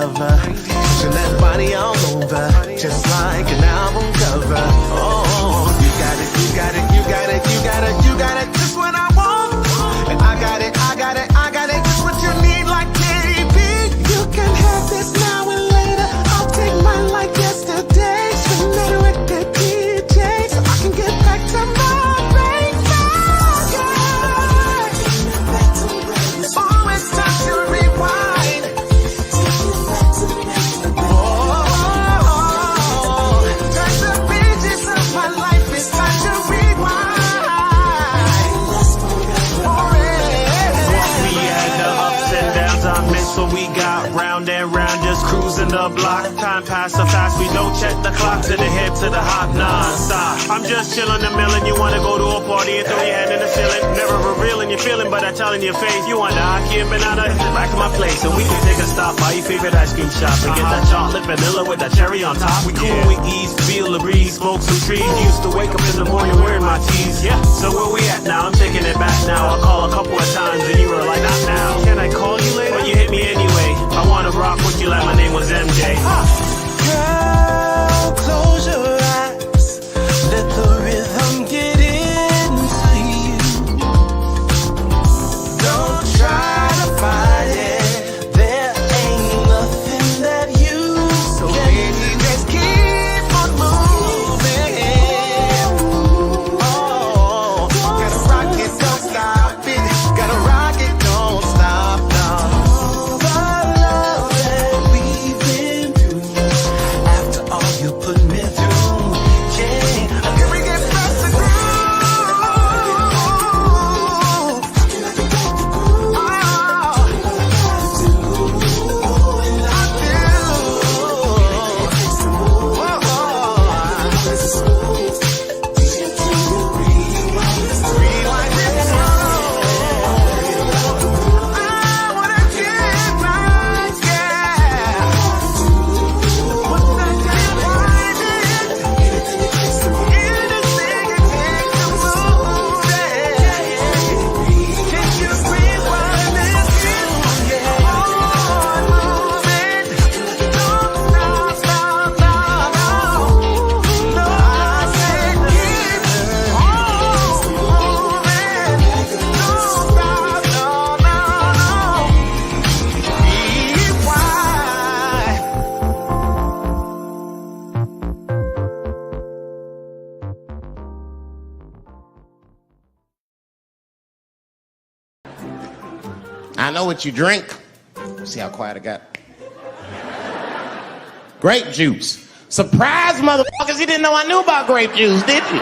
lover. Pushing that body all over, just like an album cover. Oh, you got it, you got it, you got it, you got it, you got it, just what I want. And I got it, I got it, I got it, just what you need, like baby. You can have this now and later. I'll take mine like yesterday. Send that record DJ so I can get back to my baby. Oh, it's time to rewind. Oh, turn the pages of my life. It's time to rewind. We had the ups and downs, I miss what we got. Round and round, just cruising the block. Time passed so fast, we don't check the clock. To the hip, to the hop, non-stop. I'm just chilling the millin'. You wanna go to a party and throw your hand in the ceiling. Never revealing your feeling, but I tell in your face. You want the hockey and banana, back to my place. And we can take a stop by your favorite ice cream shop. And get that chocolate vanilla with that cherry on top. We cool with ease, feel the breeze, smoke some trees. Used to wake up in the morning wearing my tees. Yeah, so where we at now? I'm taking it back now. I'll call a couple of times and you were like, not now. Can I call you later? Or you hit me anyway. I wanna rock with you like my name was MJ. Girl, close your eyes. Let the rhythm get into you. Don't try to fight it. There ain't nothing that you so baby, just keep on moving. Oh, gotta rock it, don't stop it. Gotta rock it, don't stop, no. The love that we've been through, after all you put me through, yeah. Can we get back to groove? I know what you drink. See how quiet I got? Grape juice. Surprise, motherfuckers. You didn't know I knew about grape juice, did you?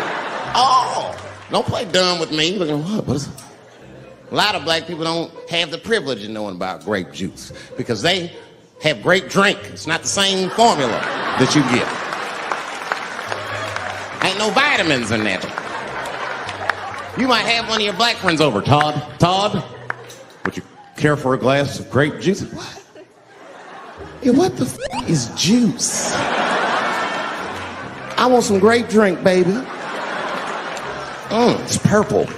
Oh, don't play dumb with me. What is it? A lot of black people don't have the privilege of knowing about grape juice because they have grape drink. It's not the same formula that you get. Ain't no vitamins in that. You might have one of your black friends over. Todd, would you care for a glass of grape juice? What? Yeah, what the f is juice? I want some grape drink, baby. It's purple.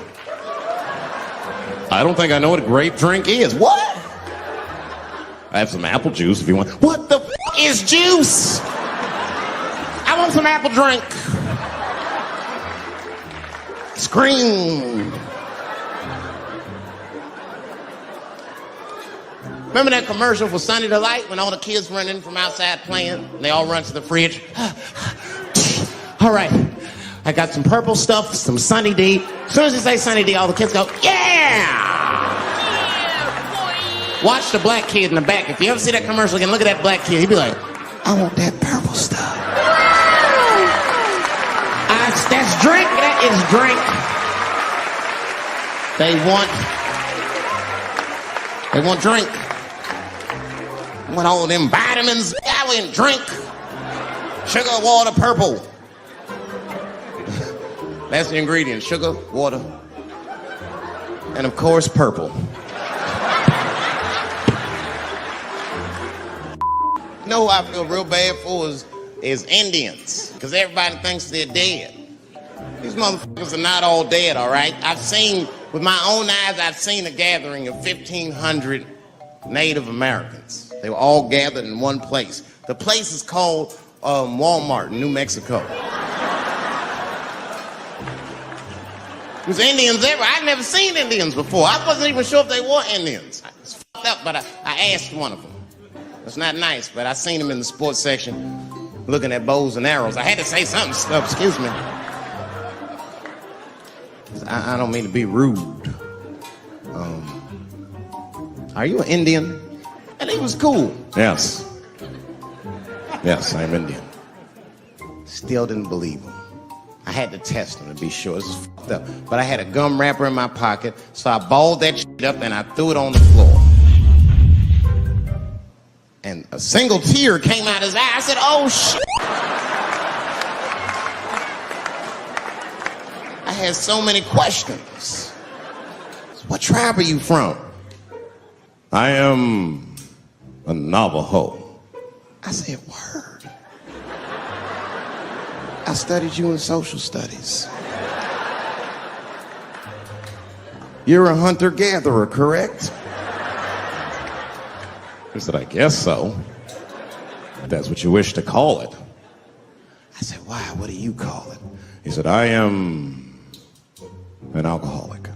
I don't think I know what a grape drink is. What? I have some apple juice if you want. What the f is juice? I want some apple drink. Scream. Remember that commercial for Sunny Delight when all the kids run in from outside playing? And they all run to the fridge. All right, I got some purple stuff, some Sunny D. As soon as they say Sunny D, all the kids go, yeah! Watch the black kid in the back. If you ever see that commercial again, look at that black kid. He'd be like, I want that purple stuff. That's drink, that is drink. They want drink. I want all them vitamins. I want drink. Sugar, water, purple. That's the ingredient. Sugar, water, and of course, purple. You know who I feel real bad for is Indians, because everybody thinks they're dead. These motherfuckers are not all dead, all right? With my own eyes, I've seen a gathering of 1,500 Native Americans. They were all gathered in one place. The place is called Walmart in New Mexico. There's Indians everywhere. I'd never seen Indians before. I wasn't even sure if they were Indians. It's fucked up, but I asked one of them. It's not nice, but I seen him in the sports section looking at bows and arrows. I had to say something. Excuse me. I don't mean to be rude. Are you an Indian? And he was cool. Yes. Yes, I'm Indian. Still didn't believe him. I had to test him to be sure. This is fucked up. But I had a gum wrapper in my pocket, so I balled that shit up and I threw it on the floor. And a single tear came out his eye. I said, oh, shit. I had so many questions. What tribe are you from? I am a Navajo. I said, word. I studied you in social studies. You're a hunter-gatherer, correct? He said, I guess so. If that's what you wish to call it. I said, why? What do you call it? He said, I am an alcoholic.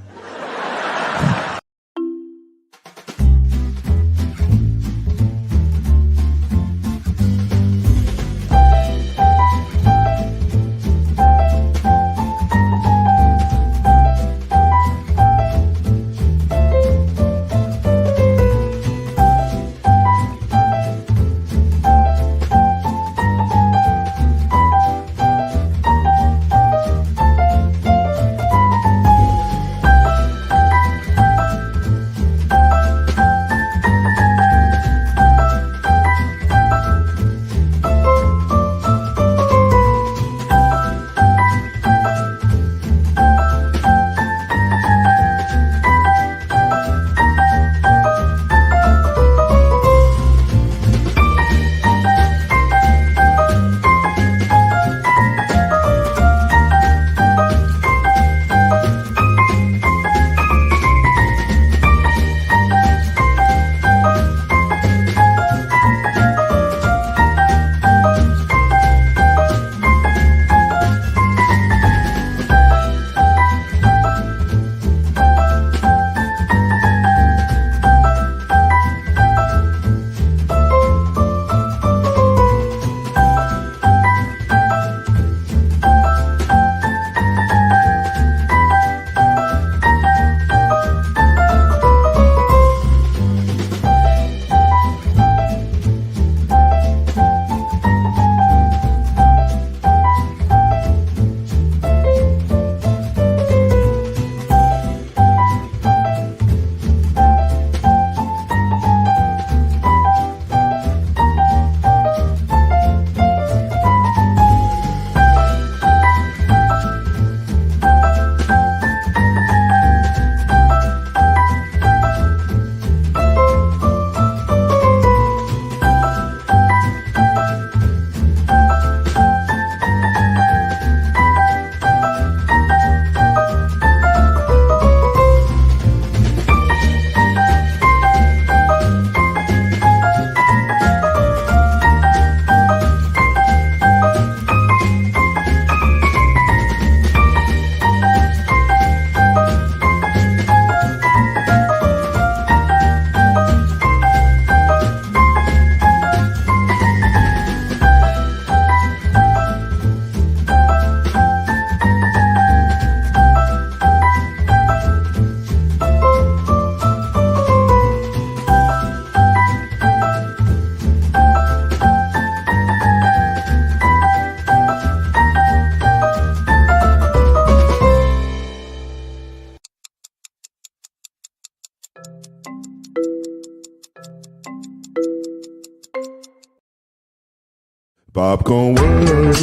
Popcorn world.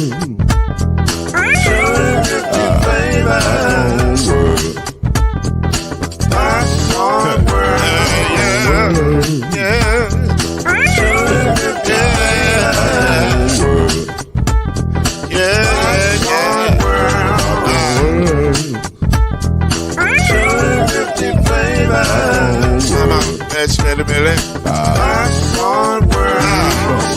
Popcorn world. Yeah. That's ready? Popcorn world.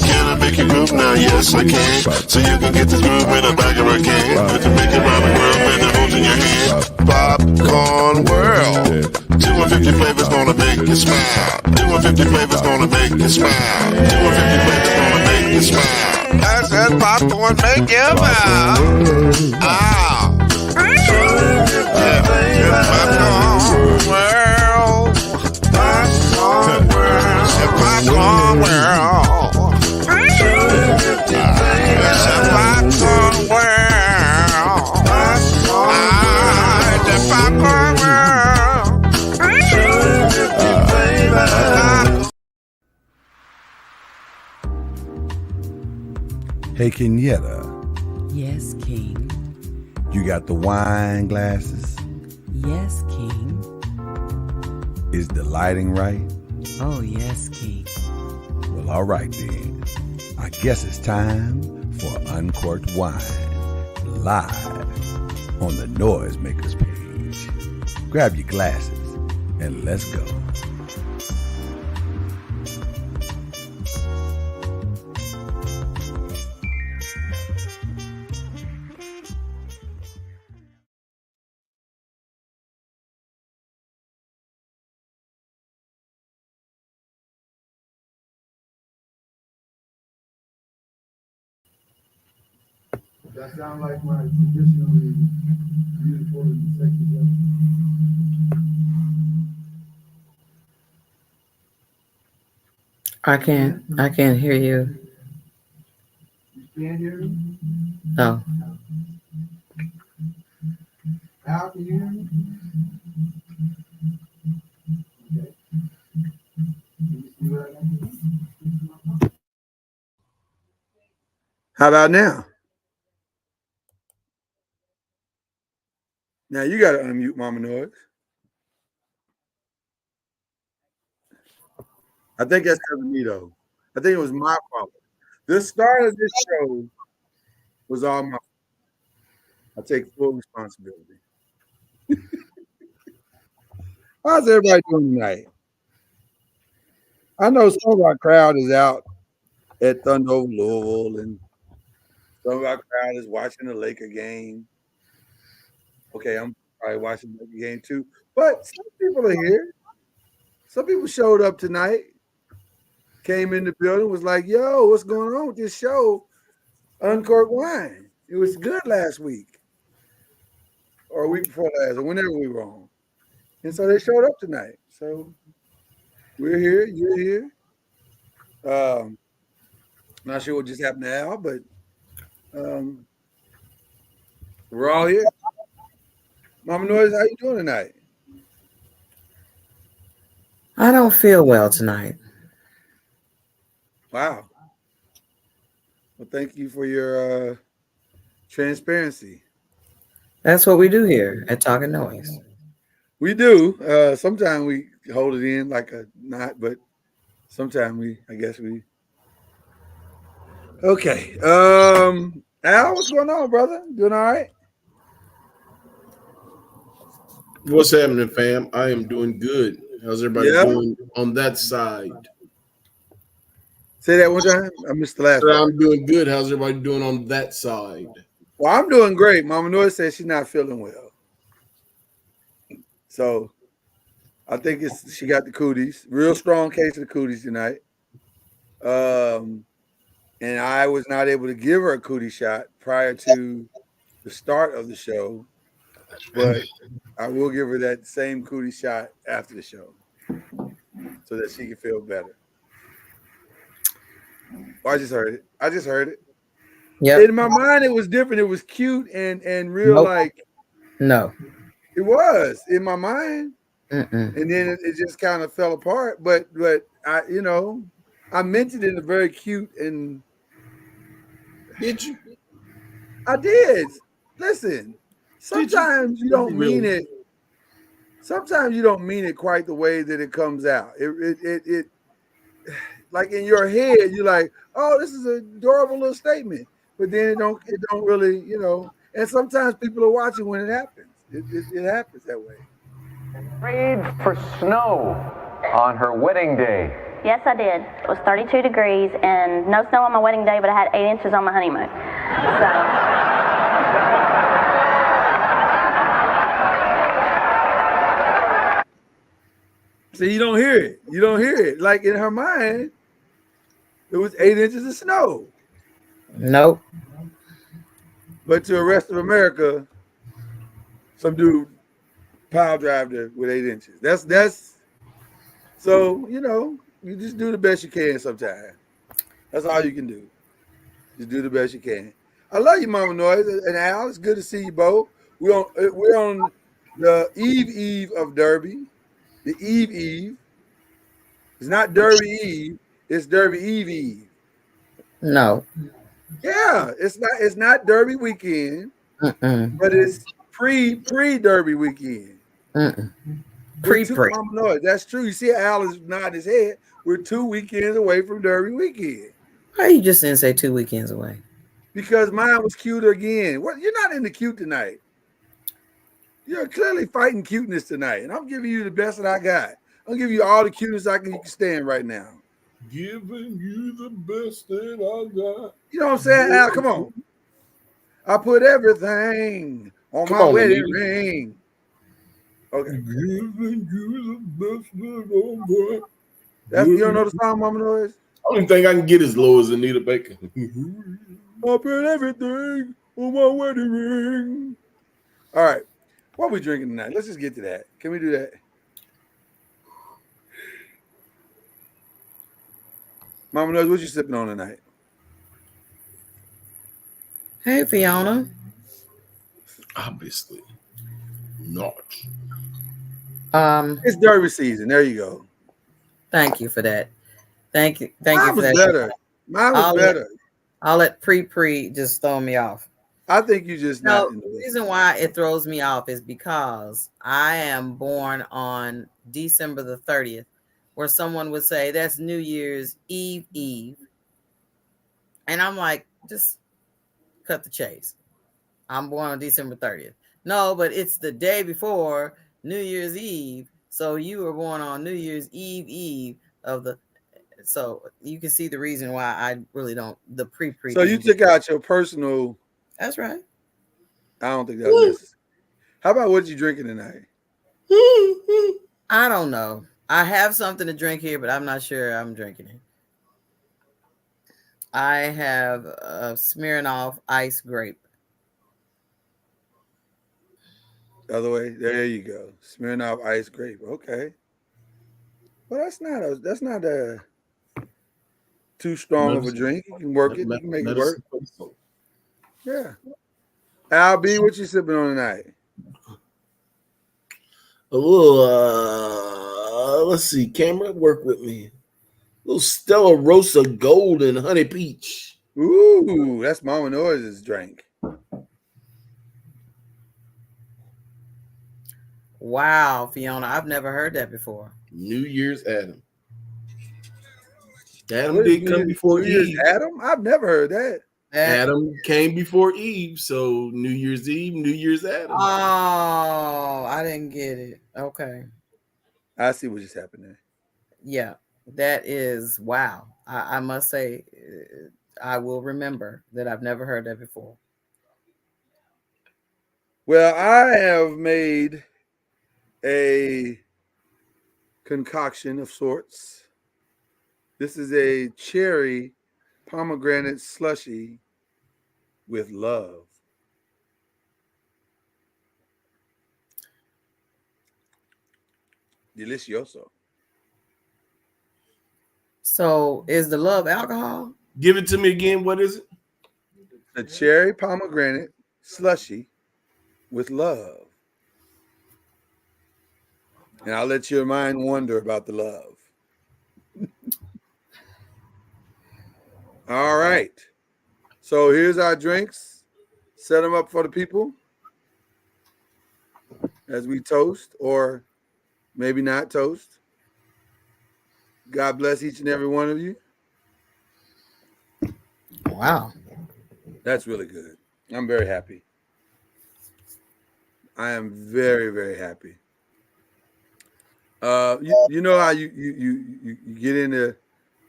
Can I make you groove now? Yes, I can. So you can get this groove in the back of a can. Let you make it round the world and it holds in your hand. Popcorn world. 250 flavors gonna make you smile. 250 flavors gonna make you smile. 250 flavors gonna make you smile. I said popcorn make you mouth. Ah. Popcorn world. Popcorn world. Popcorn world. It's a popcorn world. It's a popcorn world. Hey, Kenyatta, Yes, King. you got the wine glasses? Yes, King. Is the lighting right? Oh, yes, King. Well, all right then. I guess it's time for Uncorked Wine, live on the Noisemakers page. Grab your glasses and let's go. That sound like my traditionally beautiful and sexy voice. I can't hear you. You can't hear me? Oh, Al, can you hear me? Okay. Can you see what I got here? How about now? Now you got to unmute Mama Noise. I think that's because of me, though. I think it was my fault. The start of this show was all my fault. I take full responsibility. How's everybody doing tonight? I know some of our crowd is out at Thunder Over Louisville, and some of our crowd is watching the Laker game. Okay, I'm probably watching the Laker game too. But some people are here. Some people showed up tonight, came in the building, was like, yo, what's going on with this show? Uncorked Wine. It was good last week. Or a week before last, or whenever we were on. And so they showed up tonight. So we're here, you're here. Not sure what just happened to Al, but we're all here. Mama Noise, how you doing tonight? I don't feel well tonight. Wow. Well, thank you for your transparency. That's what we do here at Talking Noise. We do. Sometimes we hold it in like a knot, but sometimes I guess we. Okay. Al, what's going on, brother? Doing all right? What's happening, fam? I am doing good. How's everybody doing on that side? Say that one time. I missed the last one. I'm doing good. How's everybody doing on that side? Well, I'm doing great. Mama Noise says she's not feeling well. So I think she got the cooties. Real strong case of the cooties tonight. And I was not able to give her a cootie shot prior to the start of the show. But I will give her that same cootie shot after the show so that she can feel better. Oh, I just heard it. Yeah. In my mind, it was different. It was cute and real. Nope. Like No. it was in my mind. Mm-mm. And then it just kind of fell apart. But I, I meant it in a very cute and. Did you? I did. Listen, sometimes you don't mean it. Sometimes you don't mean it quite the way that it comes out. It like in your head, you're like, oh, this is an adorable little statement. But then it don't really, and sometimes people are watching when it happens. It happens that way. Prayed for snow on her wedding day? Yes, I did. It was 32 degrees and no snow on my wedding day, but I had 8 inches on my honeymoon. So. See, you don't hear it. You don't hear it. Like in her mind, it was 8 inches of snow. Nope. But to the rest of America, some dude pile drived her with 8 inches. That's so, you know, you just do the best you can sometimes. That's all you can do. Just do the best you can. I love you, Mama Noise and Al. It's good to see you both. We're on the eve of Derby. The eve. It's not Derby Eve. It's Derby Eve. No. Yeah, it's not Derby weekend, but it's pre Derby weekend. Pre. Mama Noise. That's true. You see, Al is nodding his head. We're 2 weekends away from Derby weekend. Why you just didn't say 2 weekends away? Because mine was cuter again. What? You're not into cute tonight. You're clearly fighting cuteness tonight, and I'm giving you the best that I got. I'm giving you all the cuteness you can stand right now. Giving you the best that I got. You know what I'm saying, Al? Come on. I put everything on my wedding ring. Okay. Giving you the best that I got. You don't know the song, Mama Noise? I don't think I can get as low as Anita Baker. I put everything on my wedding ring. All right. What are we drinking tonight? Let's just get to that. Can we do that? Mama Noise, what you sipping on tonight? Hey, Fiona. Obviously not. It's Derby season. There you go. Thank you for that. Thank you for that. Better. Mine was better. I'll let pre just throw me off. I think you just no. The reason why it throws me off is because I am born on December the 30th, where someone would say that's New Year's Eve, and I'm like, just cut the chase. I'm born on December 30th. No, but it's the day before New Year's Eve, so you were born on New Year's Eve of the. So you can see the reason why I really don't the pre. So you took out your personal. That's right. I don't think that was necessary. How about what you drinking tonight? I don't know. I have something to drink here, but I'm not sure I'm drinking it. I have a Smirnoff Ice Grape. The other way. There you go. Smirnoff Ice Grape. Okay. Well, that's not a too strong of a drink. You can work it. You can make it work. Yeah. Al B, what you sipping on tonight? A little, let's see, camera, work with me. A little Stella Rosa Gold and Honey Peach. Ooh, that's Mama Noise's drink. Wow, Fiona, I've never heard that before. New Year's Adam. Adam did come before Eve. Adam? I've never heard that. Adam came before Eve, so New Year's Eve, New Year's Adam. Oh, I didn't get it. Okay. I see what just happened there. Yeah, that is wow. I must say, I will remember that I've never heard that before. Well, I have made a concoction of sorts. This is a cherry pomegranate slushy with love. Delicioso. So is the love alcohol? Give it to me again. What is it? A cherry pomegranate slushy with love. And I'll let your mind wonder about the love. All right. So here's our drinks. Set them up for the people as we toast, or maybe not toast. God bless each and every one of you. Wow. That's really good. I'm very happy. I am very, very happy. You know how you get into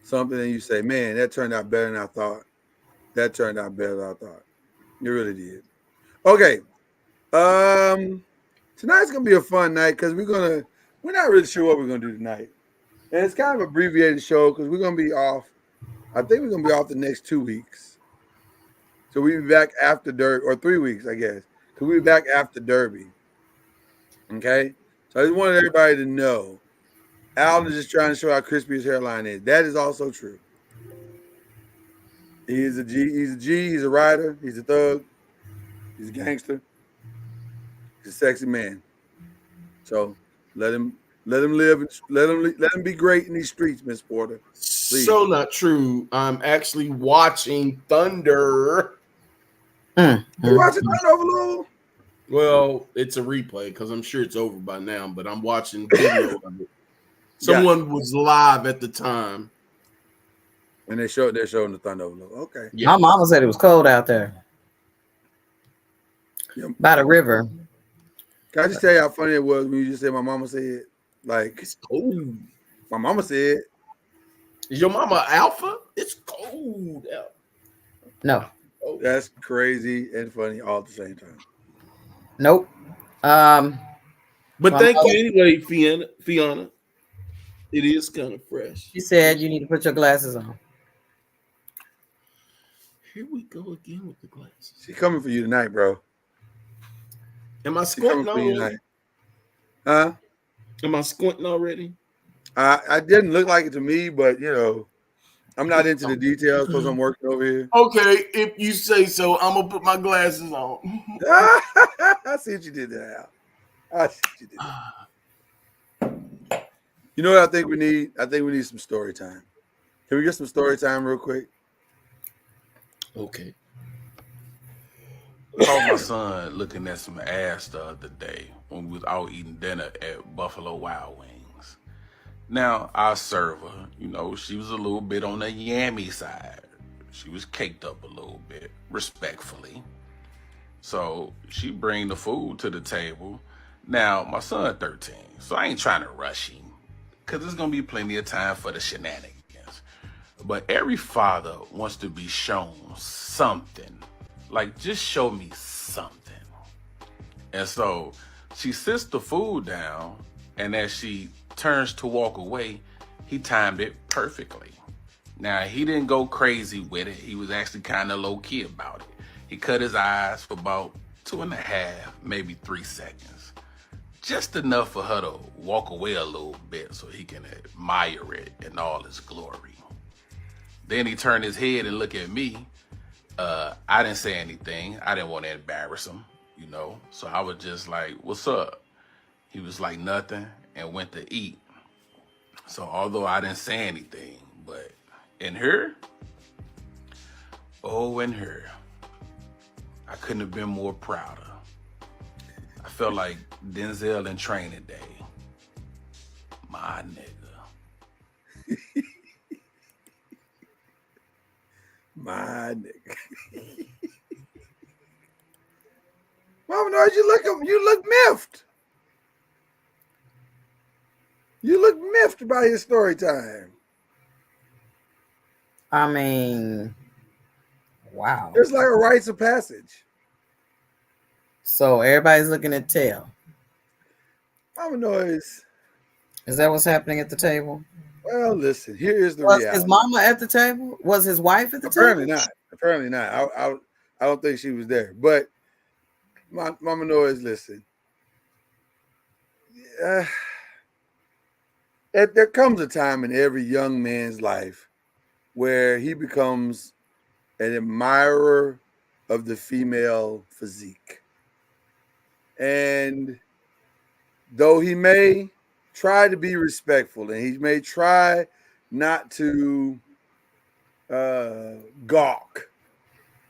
something and you say, man, that turned out better than I thought. That turned out better than I thought. It really did. Okay. Tonight's gonna be a fun night because we're not really sure what we're gonna do tonight. And it's kind of an abbreviated show because we're gonna be off. I think we're gonna be off the next 2 weeks. So we'll be back after Derby, or 3 weeks, I guess. Because we'll be back after Derby. Okay? So I just wanted everybody to know. Alan is just trying to show how crispy his hairline is. That is also true. He's a G, he's a rider, he's a thug, he's a gangster, he's a sexy man. So let him live, let him be great in these streets, Miss Porter. Please. So not true. I'm actually watching Thunder. You watching Thunder over Louisville? Well, it's a replay because I'm sure it's over by now, but I'm watching video of it. Someone was live at the time. And they're showing the Thunder over Louisville. Okay. Yeah. My mama said it was cold out there. Yeah. By the river. Can I just tell you how funny it was when you just said my mama said? Like, it's cold. My mama said. Is your mama alpha? It's cold out. No. Oh, that's crazy and funny all at the same time. Nope. But thank you anyway, Fiona. It is kind of fresh. She said you need to put your glasses on. Here we go again with the glasses. She's coming for you tonight, bro. Am I squinting already? Huh? Am I squinting already? I didn't look like it to me, but you know, I'm not into the details because I'm working over here. Okay, if you say so, I'm gonna put my glasses on. I see what you did there, Al. I see what you did there. You know what I think we need? I think we need some story time. Can we get some story time real quick? Okay. I saw my son looking at some ass the other day when we was out eating dinner at Buffalo Wild Wings. Now, our server, you know, she was a little bit on the yammy side. She was caked up a little bit, respectfully. So she bring the food to the table. Now, my son 13, so I ain't trying to rush him because there's going to be plenty of time for the shenanigans. But every father wants to be shown something. Like, just show me something. And so she sits the food down, and as she turns to walk away, he timed it perfectly. Now, he didn't go crazy with it. He was actually kind of low-key about it. He cut his eyes for about 2.5, maybe 3 seconds. Just enough for her to walk away a little bit so he can admire it in all its glory. Then he turned his head and looked at me. I didn't say anything. I didn't want to embarrass him, you know. So I was just like, what's up? He was like, nothing, and went to eat. So although I didn't say anything, but in her, oh, in her, I couldn't have been more prouder. I felt like Denzel in Training Day. My nigga. My nigga. Mama knows you look miffed. You look miffed by his story time. I mean, wow. It's like a rites of passage. So everybody's looking at tail. Mama knows. Is that what's happening at the table? Well, listen, here is the Was reality. his mama at the table? Was his wife at the Apparently table? not. Apparently not. I don't think she was there. But Mama knows, listen. There comes a time in every young man's life where he becomes an admirer of the female physique. And though he may try to be respectful and he may try not to gawk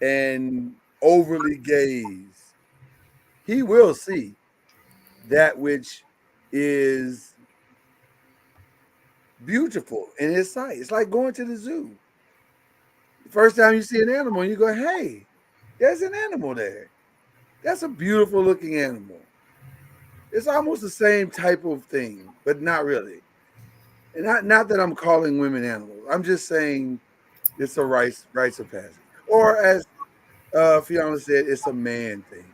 and overly gaze, he will see that which is beautiful in his sight. It's like going to the zoo. The first time you see an animal, you go, hey, there's an animal there. That's a beautiful looking animal. It's almost the same type of thing, but not really. And not that I'm calling women animals. I'm just saying it's a rites of passage. Or as Fiona said, it's a man thing.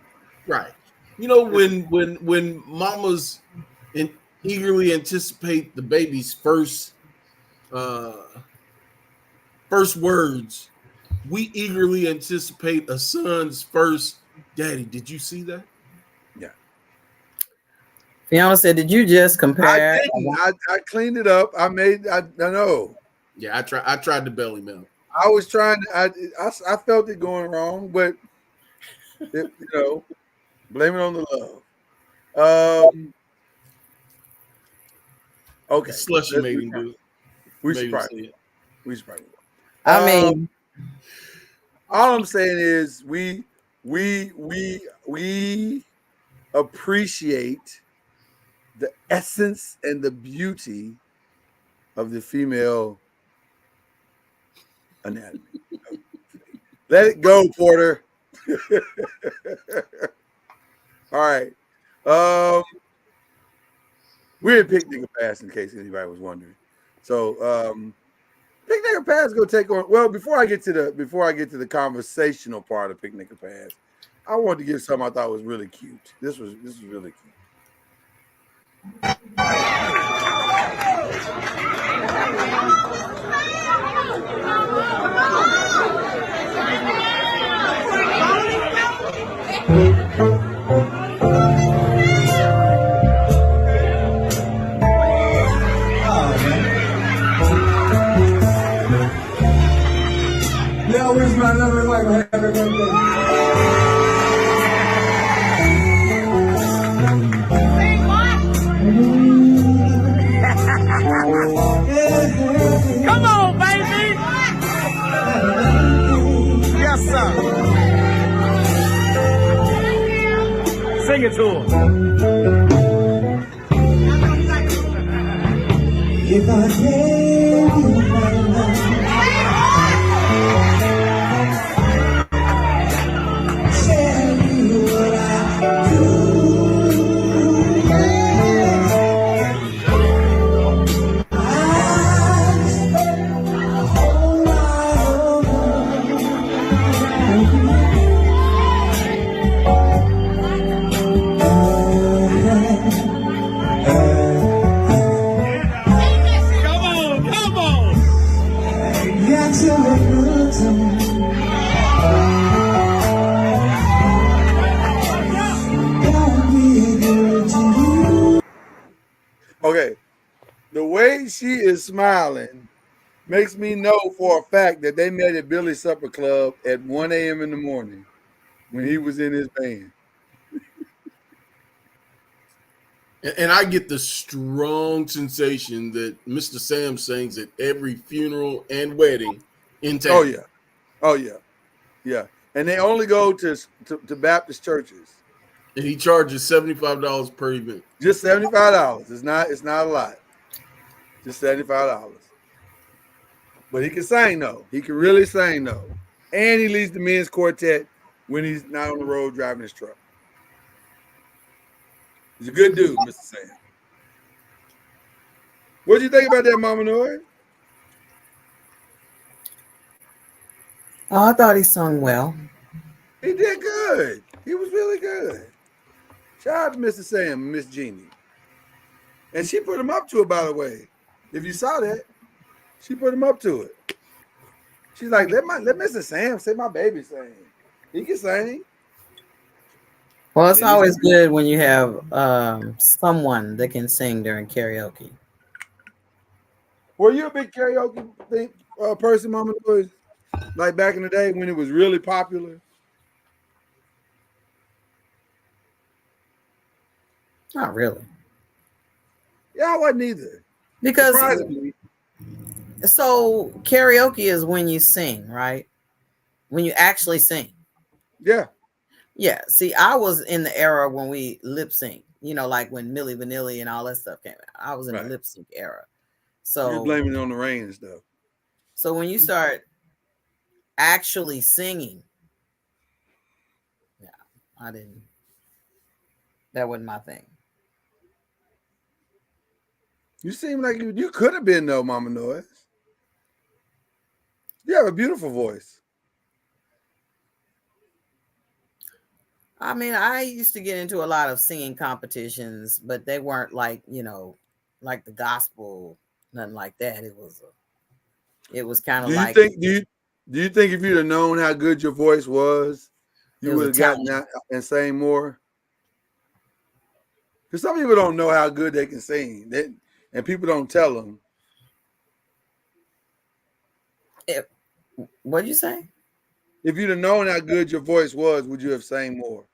Right. You know, when mamas eagerly anticipate the baby's first words, we eagerly anticipate a son's first daddy. Did you see that? Yeah. Fiona said, "Did you just I compare?" didn't. I cleaned it up. I know. Yeah, I tried the belly mount. I was trying to, I felt it going wrong, but blame it on the love. Okay. Slushy made him do it. We Made should him probably. say it. We should probably. I mean, all I'm saying is we appreciate the essence and the beauty of the female anatomy. Let it go, Porter. All right. We're in picnic or pass, in case anybody was wondering. So picnic or pass go take on. Well, before I get to the conversational part of picnic or pass, I wanted to give something I thought was really cute. This was really cute. Now wish my lovely wife a happy birthday. Come on, baby. Yes, sir. Sing it to him. If I gave you my love, tell you what I do. I spent a whole lot of Come on. got to be good to me. Gotta be good to you. Okay. The way she is smiling makes me know for a fact that they met at Billy's Supper Club at 1 a.m. in the morning when he was in his band. And I get the strong sensation that Mr. Sam sings at every funeral and wedding in town. Oh yeah. Oh yeah. Yeah. And they only go to Baptist churches. And he charges $75 per event. Just $75. It's not a lot. Just $75. But he can sing though. He can really sing though. And he leads the men's quartet when he's not on the road driving his truck. He's a good dude, Mr. Sam. What do you think about that, Mama Noy? oh, I thought he sung well. He did good. He was really good. Shout out to Mr. Sam and Miss Jeannie. And she put him up to it, by the way. If you saw that, she put him up to it. She's like, let Mr. Sam say my baby sing. He can sing. Well, it's always good when you have someone that can sing during karaoke. Were you a big karaoke person, Mama Noy? Like back in the day when it was really popular? Not really. Yeah, I wasn't either. Because Surprisingly. so karaoke is when you sing, right? When you actually sing. Yeah. Yeah. See, I was in the era when we lip sync, like when Milli Vanilli and all that stuff came out. I was in the lip sync era. So you're blaming it on the rain and stuff. So when you start actually singing, yeah, that wasn't my thing. You seem like you could have been though, Mama Noise. You have a beautiful voice. I mean, I used to get into a lot of singing competitions, but they weren't like, like the gospel, nothing like that. It was kind of Do you like think do you think if you'd have known how good your voice was, it you was would a have gotten talent. that and sang more? Because some people don't know how good they can sing, and people don't tell them. What'd you say? If you'd have known how good your voice was, would you have sang more?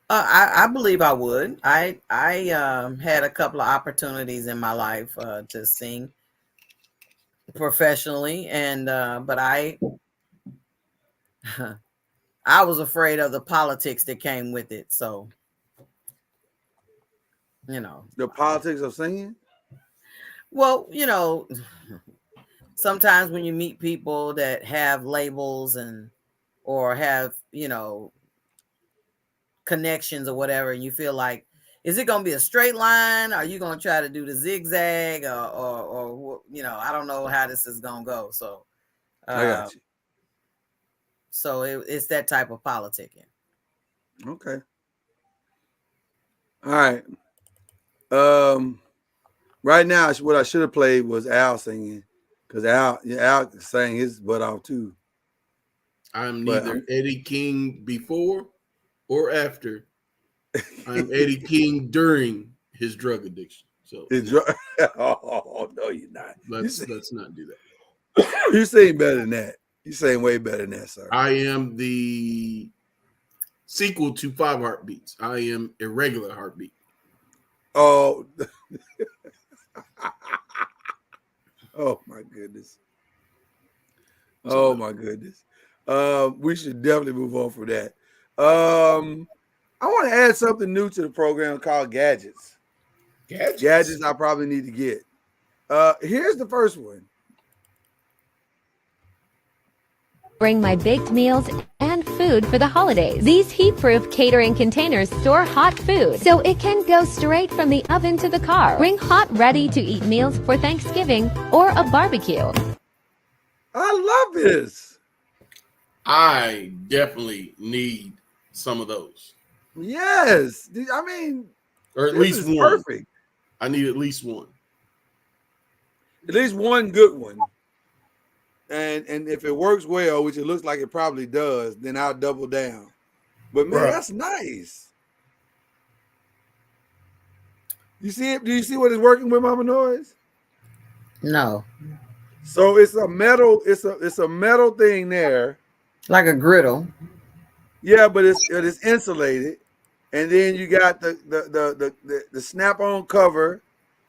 I believe I would. I had a couple of opportunities in my life to sing professionally, and but I I was afraid of the politics that came with it. So, The politics of singing? well, sometimes when you meet people that have labels or have, connections or whatever, and you feel like, is it going to be a straight line? Are you going to try to do the zigzag or I don't know how this is going to go. So, I got you. So it's that type of politicking. Okay. All right. Right now, what I should have played was Al singing, because Al sang his butt off too. I'm neither Eddie King before or after. I'm Eddie King during his drug addiction. So oh no, you're not. Let's not do that. You sing better than that. You sing way better than that, sir. I am the sequel to 5 Heartbeats. I am Irregular Heartbeat. Oh, oh my goodness. Oh my goodness. We should definitely move on from that. I want to add something new to the program called gadgets. Gadgets I probably need to get. Here's the first one. Bring my baked meals and food for the holidays. These heat-proof catering containers store hot food, so it can go straight from the oven to the car. Bring hot, ready-to-eat meals for Thanksgiving or a barbecue. I love this. I definitely need some of those. Yes. I mean, or at least one. Perfect. I need at least one. At least one good one. And if it works well, which it looks like it probably does, then I'll double down. But man, that's nice. You see it? Do you see what it's working with, Mama Noise? No. So it's a metal, it's a metal thing there. Like a griddle. Yeah, but it's insulated. And then you got the snap-on cover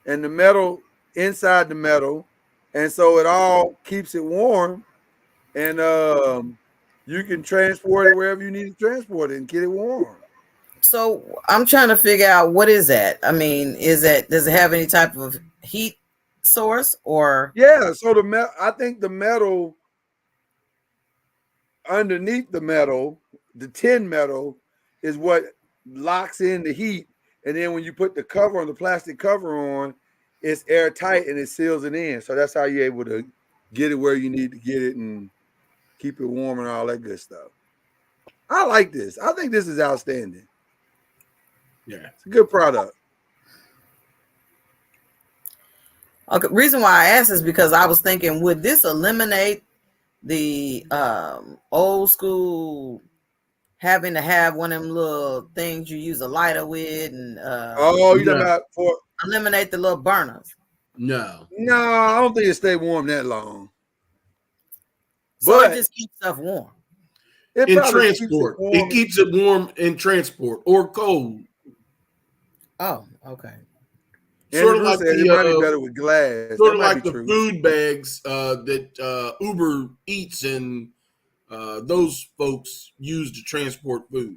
and the metal inside the metal. And so it all keeps it warm, and you can transport it wherever you need to transport it and get it warm. So I'm trying to figure out, what is that? I mean, does it have any type of heat source or? Yeah. So I think the metal underneath the metal, the tin metal, is what locks in the heat, and then when you put the cover on, the plastic cover on, it's airtight and it seals it in. So that's how you're able to get it where you need to get it and keep it warm and all that good stuff. I like this. I think this is outstanding. Yeah. It's a good product. Okay. Reason why I asked is because I was thinking, would this eliminate the old school having to have one of them little things you use a lighter with, and you talking about for eliminate the little burners? No, I don't think it stay warm that long. So it just keeps stuff warm. In transport, it keeps it warm in transport or cold. Oh, okay. Sort of like it might be better with glass. Sort of like the food bags that Uber Eats and those folks use to transport food.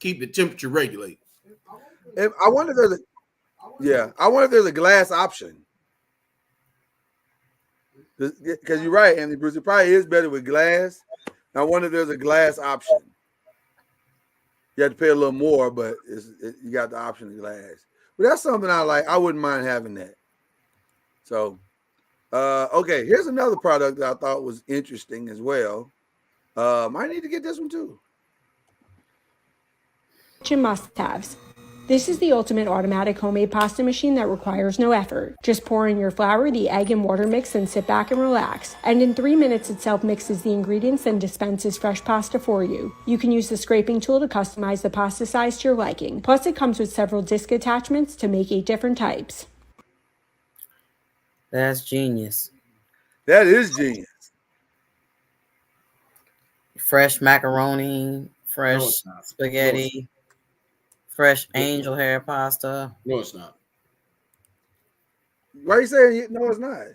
Keep the temperature regulated. I wonder if there's a glass option. Because you're right, Anthony Bruce. It probably is better with glass. I wonder if there's a glass option. You have to pay a little more, but you got the option of glass. But that's something I like. I wouldn't mind having that. So, okay, here's another product that I thought was interesting as well. I need to get this one too. Kitchen must-haves. This is the ultimate automatic homemade pasta machine that requires no effort. Just pour in your flour, the egg, and water mix, and sit back and relax. And in 3 minutes, it self-mixes the ingredients and dispenses fresh pasta for you. You can use the scraping tool to customize the pasta size to your liking. Plus, it comes with several disc attachments to make 8 different types. That's genius. That is genius. Fresh macaroni, fresh spaghetti, fresh angel hair pasta. No, it's not. Why are you saying no? It's not.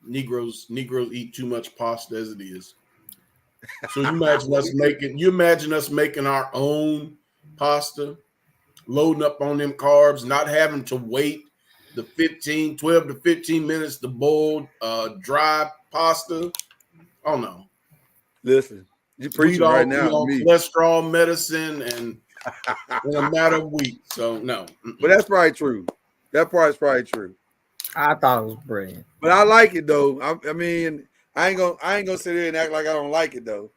Negroes eat too much pasta as it is. So you imagine us making our own pasta, loading up on them carbs, not having to wait the 12 to 15 minutes to boil dry pasta. Oh no. Listen, you're preaching right now to me. Cholesterol medicine and in a matter of weeks. So no. But that's probably true. That part's probably true. I thought it was brilliant. But I like it though. I mean, I ain't gonna sit here and act like I don't like it though.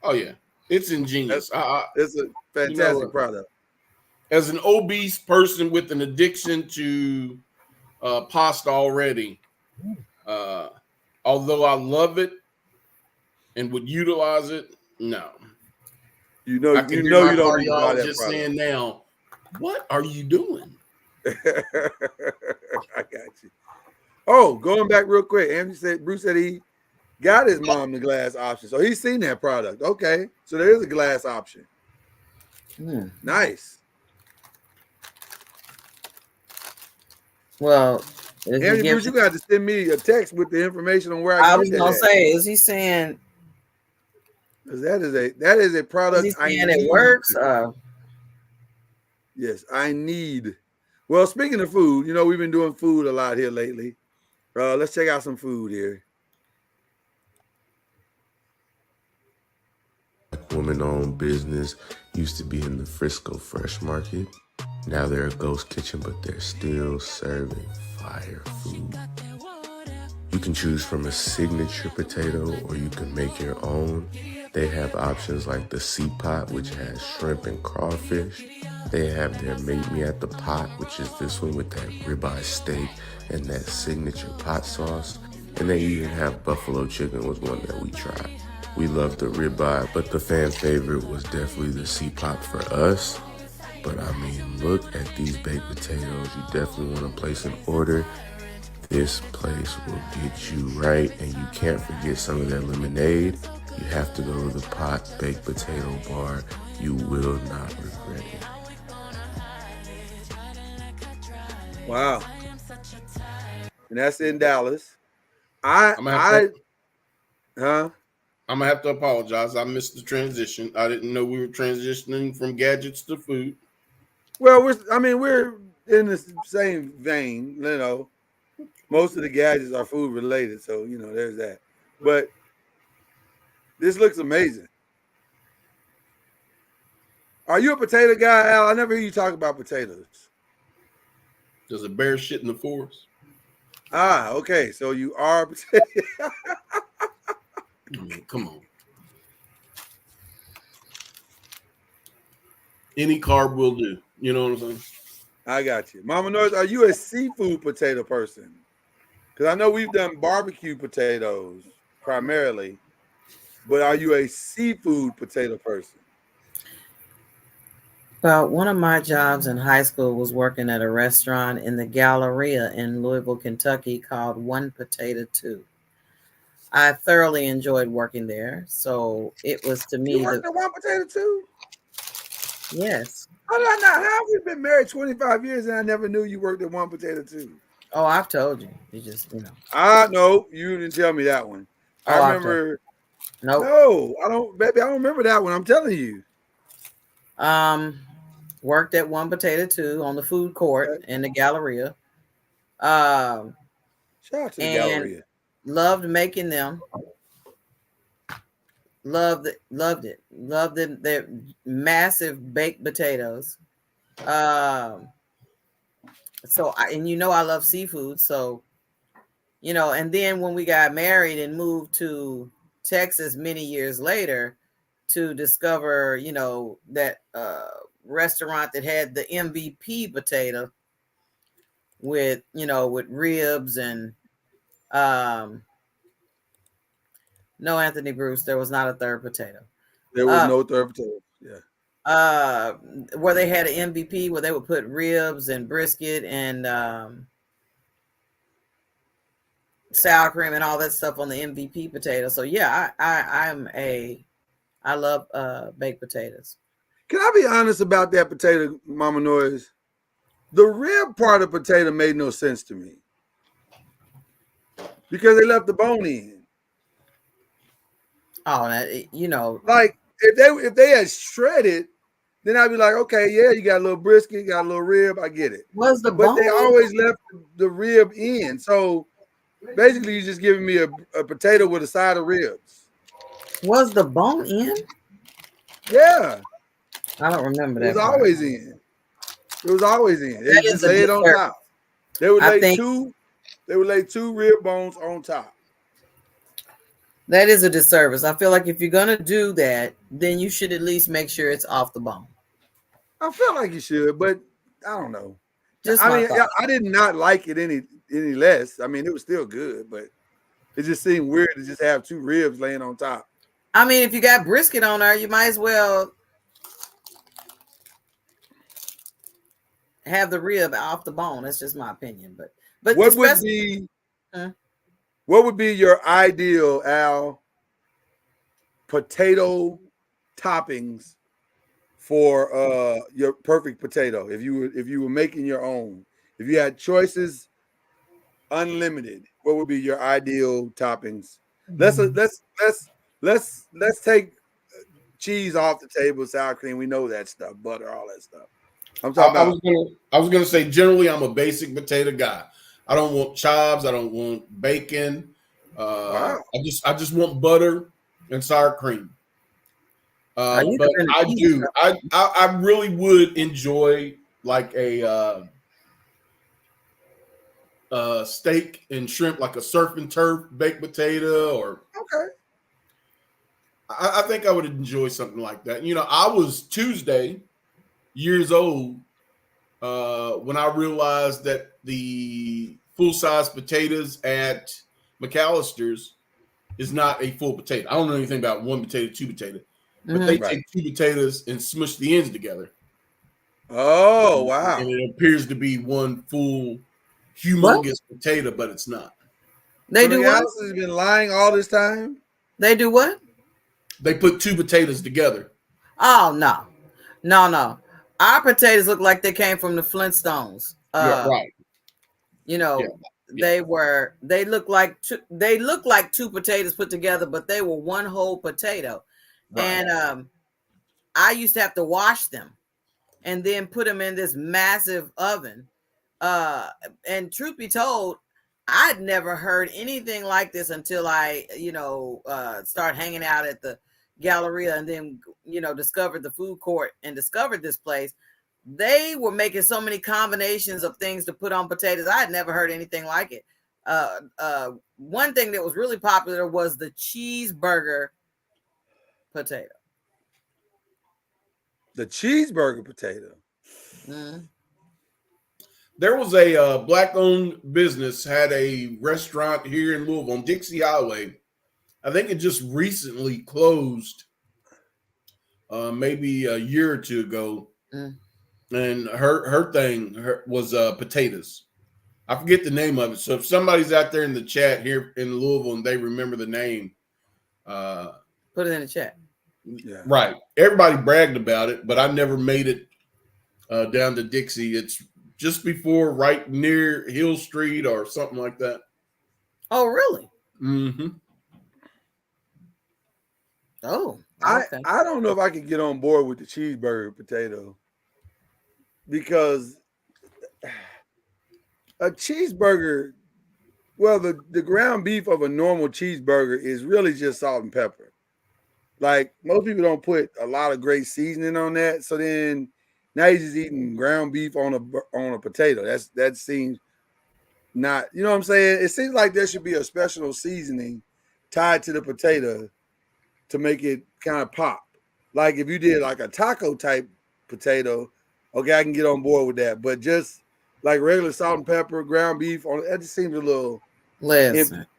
Oh yeah. It's ingenious. It's a fantastic product. As an obese person with an addiction to pasta already, although I love it and would utilize it, no. You don't need to buy that product. Just saying now, what are you doing? I got you. Oh, going back real quick, Bruce said he got his mom the glass option, so he's seen that product. Okay, so there is a glass option. Nice. Well, Andy, Bruce, you got to send me a text with the information on where I was gonna say, is he saying? Because that is a product. Is he saying it works? Yes, I need. Well, speaking of food, we've been doing food a lot here lately. Let's check out some food here. Woman-owned business used to be in the Frisco Fresh Market. Now they're a ghost kitchen, but they're still serving fire food. You can choose from a signature potato or you can make your own. They have options like the sea pot, which has shrimp and crawfish. They have their Make Me at the Pot, which is this one with that ribeye steak and that signature pot sauce. And they even have buffalo chicken was one that we tried. We loved the ribeye, but the fan favorite was definitely the sea pot for us. But I mean, look at these baked potatoes. You definitely want to place an order. This place will get you right, and you can't forget some of that lemonade. You have to go to the Pot Baked Potato Bar. You will not regret it. Wow. And that's in Dallas. I'm gonna have to apologize. I missed the transition. I didn't know we were transitioning from gadgets to food. Well, we're in the same vein, Most of the gadgets are food related, so there's that. But this looks amazing. Are you a potato guy, Al? I never hear you talk about potatoes. Does a bear shit in the forest? Okay. So you are a potato. I mean, come on. Any carb will do. You know what I'm saying? I got you. Mama North, are you a seafood potato person? Because I know we've done barbecue potatoes primarily, but are you a seafood potato person? Well, one of my jobs in high school was working at a restaurant in the Galleria in Louisville, Kentucky called One Potato Two. I thoroughly enjoyed working there. So it was to me. You worked at One Potato Two? Yes. How did I not? How have we been married 25 years and I never knew you worked at One Potato Two? Oh, I've told you. You just, No, you didn't tell me that one. Oh, I remember. Nope. No, I don't, baby. I don't remember that one. I'm telling you. Worked at One Potato Two on the food court in the Galleria. Shout out to the Galleria. Loved making them. Loved it. Loved it. Loved it. They're massive baked potatoes. So and I love seafood. So, and then when we got married and moved to Texas many years later to discover, that restaurant that had the MVP potato with ribs and no, Anthony Bruce, there was not a third potato. There was no third potato. Yeah. Where they had an MVP where they would put ribs and brisket and sour cream and all that stuff on the MVP potato. So yeah, I love baked potatoes. Can I be honest about that potato, Mama Noise? The rib part of potato made no sense to me because they left the bone in. Oh, like if they had shredded, then I'd be like, okay, yeah, you got a little brisket, you got a little rib, I get it. But they always left the rib in. So basically, you're just giving me a potato with a side of ribs. Was the bone in? Yeah. I don't remember that. It was always in. It was always in. They just lay it on top. They would lay two rib bones on top. That is a disservice. I feel like if you're gonna do that, then you should at least make sure it's off the bone. I feel like you should, but I don't know. I did not like it any less. I mean, it was still good, but it just seemed weird to just have two ribs laying on top. I mean, if you got brisket on there, you might as well have the rib off the bone. That's just my opinion. But what would be your ideal, Al, potato toppings for your perfect potato? If you were making your own, if you had choices unlimited, what would be your ideal toppings? Let's take cheese off the table, sour cream. We know that stuff, butter, all that stuff. I'm talking about. I was gonna say generally I'm a basic potato guy. I don't want chives. I don't want bacon. Wow. I just want butter and sour cream. But I really would enjoy like a steak and shrimp, like a surf and turf baked potato, or okay. I think I would enjoy something like that. I was Tuesday years old when I realized that the full-size potatoes at McAllister's is not a full potato. I don't know anything about one potato, two potato, but they take two potatoes and smush the ends together. Oh, wow. And it appears to be one full humongous potato, but it's not. They do what? Has been lying all this time? They do what? They put two potatoes together. Oh, no. Our potatoes look like they came from the Flintstones. Right. They look like two potatoes put together, but they were one whole potato. Right. And I used to have to wash them and then put them in this massive oven. And truth be told, I'd never heard anything like this until I, started hanging out at the Galleria and then, discovered the food court and discovered this place. They were making so many combinations of things to put on potatoes. I had never heard anything like it. One thing that was really popular was the cheeseburger potato. The cheeseburger potato. Mm-hmm. There was a black-owned business, had a restaurant here in Louisville on Dixie Highway. I think it just recently closed, maybe a year or two ago. Mm. And her thing was potatoes. I forget the name of it. So if somebody's out there in the chat here in Louisville and they remember the name, put it in the chat. Yeah. Right. Everybody bragged about it, but I never made it down to Dixie. It's just before, right near Hill Street or something like that. Oh, really? Mm-hmm. Oh, okay. I don't know if I could get on board with the cheeseburger potato because a cheeseburger, well, the ground beef of a normal cheeseburger is really just salt and pepper. Like most people don't put a lot of great seasoning on that. So then now you're just eating ground beef on a potato. That seems not, you know what I'm saying? It seems like there should be a special seasoning tied to the potato to make it kind of pop. Like if you did like a taco type potato, okay, I can get on board with that. But just like regular salt and pepper, ground beef, on that just seems a little Listen, empty.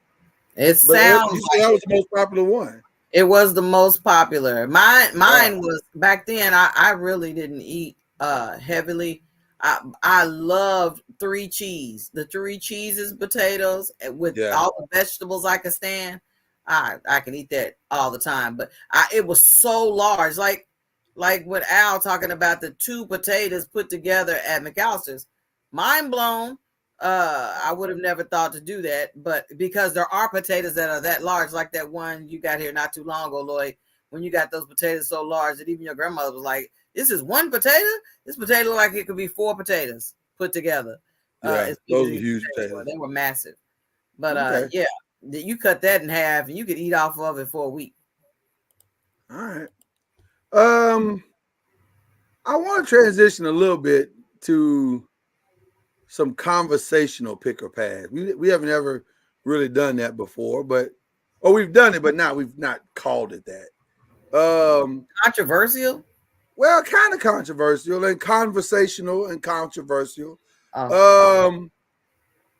it But sounds you said like that was the most popular one. it was the most popular. Mine Wow. was back then. I really didn't eat heavily. I loved three cheese. The three cheeses potatoes with Yeah. all the vegetables I could stand. I can eat that all the time. But it was so large. Like with Al talking about the two potatoes put together at McAllister's. Mind blown. I would have never thought to do that, but because there are potatoes that are that large, like that one you got here not too long ago, Lloyd, when you got those potatoes so large that even your grandmother was like, "This is one potato. This potato look like it could be four potatoes put together." Yeah, as big those as are these huge potatoes were. potatoes. They were massive, but Okay. yeah, you cut that in half and you could eat off of it for a week. All right. I want to transition a little bit to some conversational pick or pass. We haven't ever really done that before, but we've done it, but we've not called it that. Controversial? Well, kind of controversial and conversational and controversial. Oh.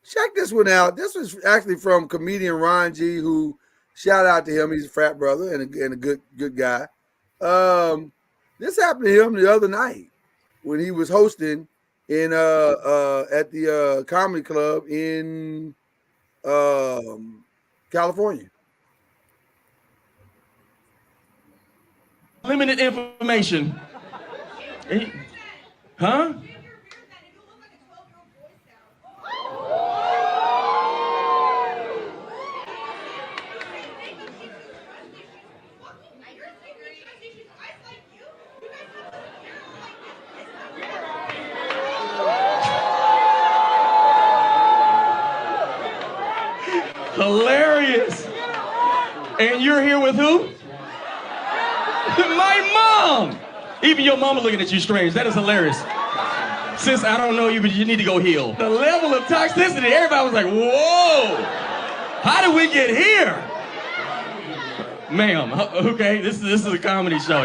Check this one out. This was actually from comedian Ron G, who shout out to him. He's a frat brother and a good guy. This happened to him the other night when he was hosting in at the comedy club in California. Limited information. Huh? Hilarious. And you're here with who? My mom. Even your mama looking at you strange. That is hilarious. Sis, I don't know you, but you need to go heal. The level of toxicity, everybody was like, whoa. How did we get here? Ma'am, okay, this is a comedy show.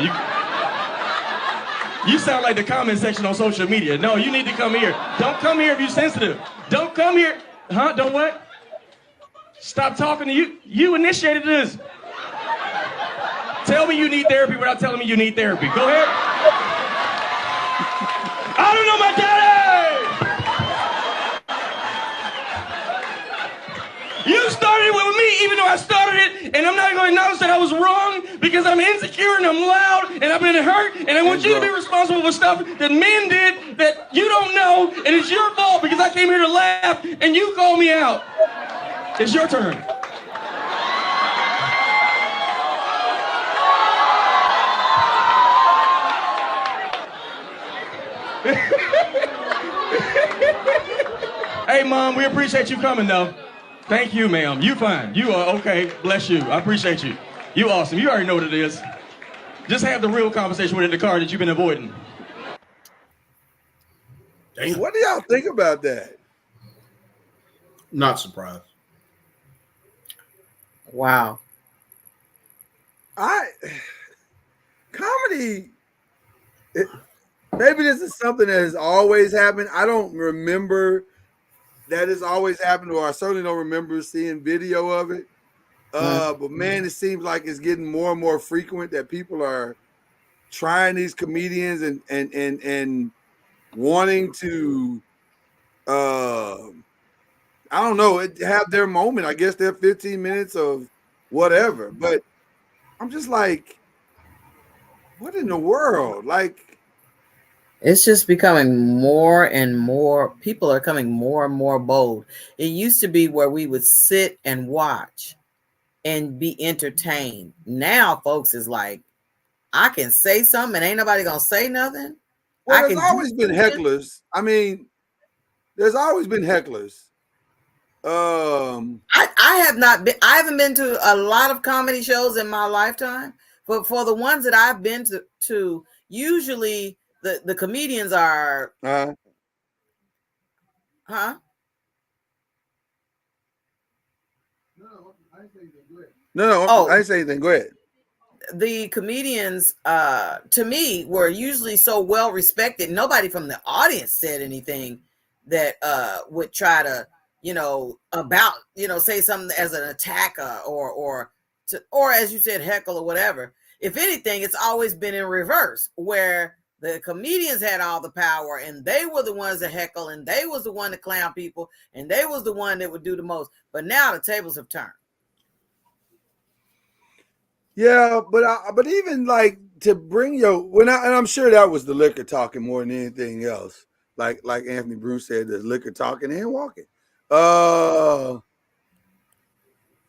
You sound like the comment section on social media. No, you need to come here. Don't come here if you're sensitive. Don't come here. Huh? Don't what? Stop talking to you. You initiated this. Tell me you need therapy without telling me you need therapy. Go ahead. I don't know my daddy! You started with me even though I started it, and I'm not going to acknowledge that I was wrong because I'm insecure and I'm loud and I've been hurt, and I want you to be responsible for stuff that men did that you don't know, and it's your fault because I came here to laugh and you called me out. It's your turn. Hey, Mom, we appreciate you coming, though. Thank you, ma'am. You fine. You are okay. Bless you. I appreciate you. You awesome. You already know what it is. Just have the real conversation with in the car that you've been avoiding. Damn. What do y'all think about that? Not surprised. Wow. Comedy, maybe this is something that has always happened. I don't remember that it's always happened, or I certainly don't remember seeing video of it. But man, it seems like it's getting more and more frequent that people are trying these comedians and wanting to I don't know, have their moment. I guess their 15 minutes of whatever. But I'm just like, what in the world? Like, it's just becoming more and more. People are becoming more and more bold. It used to be where we would sit and watch and be entertained. Now, folks, is like, I can say something and ain't nobody gonna say nothing. Well, there's always been hecklers. I mean, there's always been hecklers. I have not been. I haven't been to a lot of comedy shows in my lifetime. But for the ones that I've been to usually the comedians are huh? No, I didn't say anything. Go ahead. The comedians to me were usually so well respected. Nobody from the audience said anything that would try to, say something as an attacker or as you said, heckle or whatever. If anything, it's always been in reverse, where the comedians had all the power and they were the ones that heckle and they was the one to clown people and they was the one that would do the most. But now the tables have turned. Yeah, but even like to bring and I'm sure that was the liquor talking more than anything else. Like Anthony Bruce said, there's liquor talking and walking.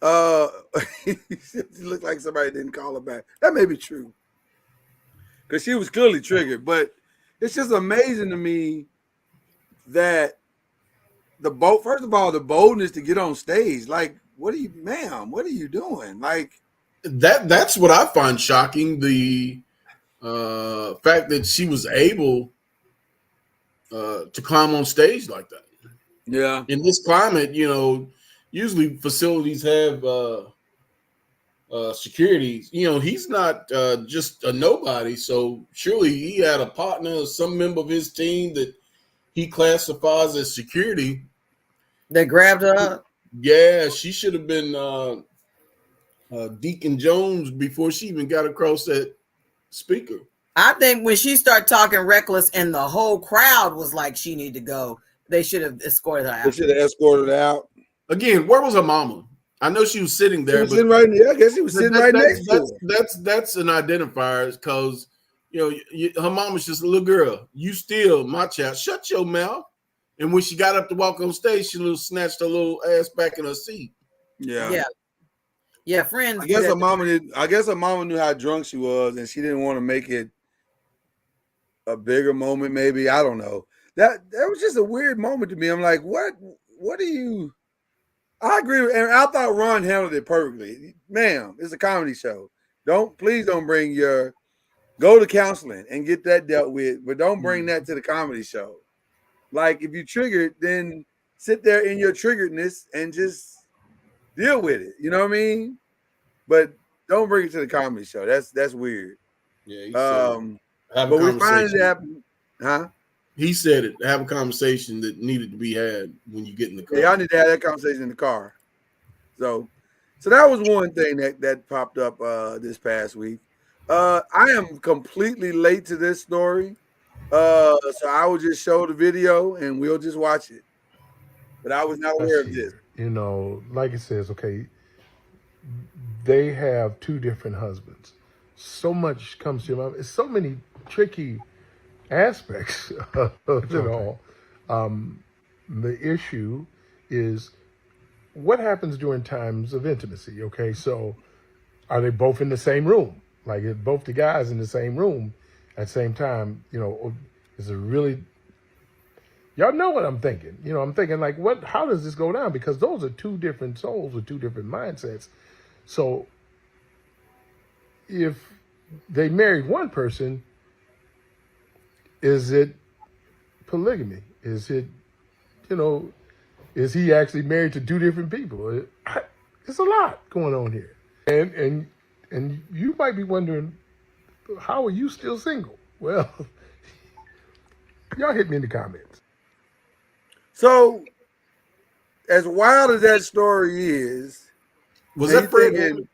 It looked like somebody didn't call her back. That may be true, because she was clearly triggered. But it's just amazing to me that first of all, the boldness to get on stage. Like, what are you doing? Like, that's what I find shocking. The fact that she was able to climb on stage like that. Yeah. In this climate, usually facilities have security. He's not just a nobody. So surely he had a partner, some member of his team that he classifies as security. They grabbed her up. Yeah, she should have been Deacon Jones before she even got across that speaker. I think when she started talking reckless and the whole crowd was like she need to go, they should have escorted her out. They should have escorted her out. Again, where was her mama? I know she was sitting there. She was sitting right there. I guess she was sitting right next to her. That's an identifier, because her mom was just a little girl. You still, my child, shut your mouth. And when she got up to walk on stage, she snatched her little ass back in her seat. Yeah, friends. I guess her mama knew how drunk she was, and she didn't want to make it a bigger moment. Maybe, I don't know. That was just a weird moment to me. I'm like, what are you? I agree, and I thought Ron handled it perfectly. Ma'am, it's a comedy show. Please don't bring go to counseling and get that dealt with, but don't bring that to the comedy show. Like, if you triggered, then sit there in your triggeredness and just deal with it. You know what I mean? But don't bring it to the comedy show. That's weird. Yeah. But we find it happen, huh? He said it. Have a conversation that needed to be had when you get in the car. Yeah, I need to have that conversation in the car. So that was one thing that popped up this past week. I am completely late to this story. So I will just show the video and we'll just watch it. But I was not aware of this. Like it says, okay, they have two different husbands. So much comes to your mind. It's so many tricky aspects of it all. The issue is what happens during times of intimacy. Okay, so are they both in the same room? Like, if both the guys in the same room at the same time, is it really? Y'all know what I'm thinking. I'm thinking, like, how does this go down? Because those are two different souls with two different mindsets. So if they married one person, is it polygamy? Is it, is he actually married to two different people? It's a lot going on here. And you might be wondering, how are you still single? Well, y'all hit me in the comments. So, as wild as that story is, was that Fred Hammond?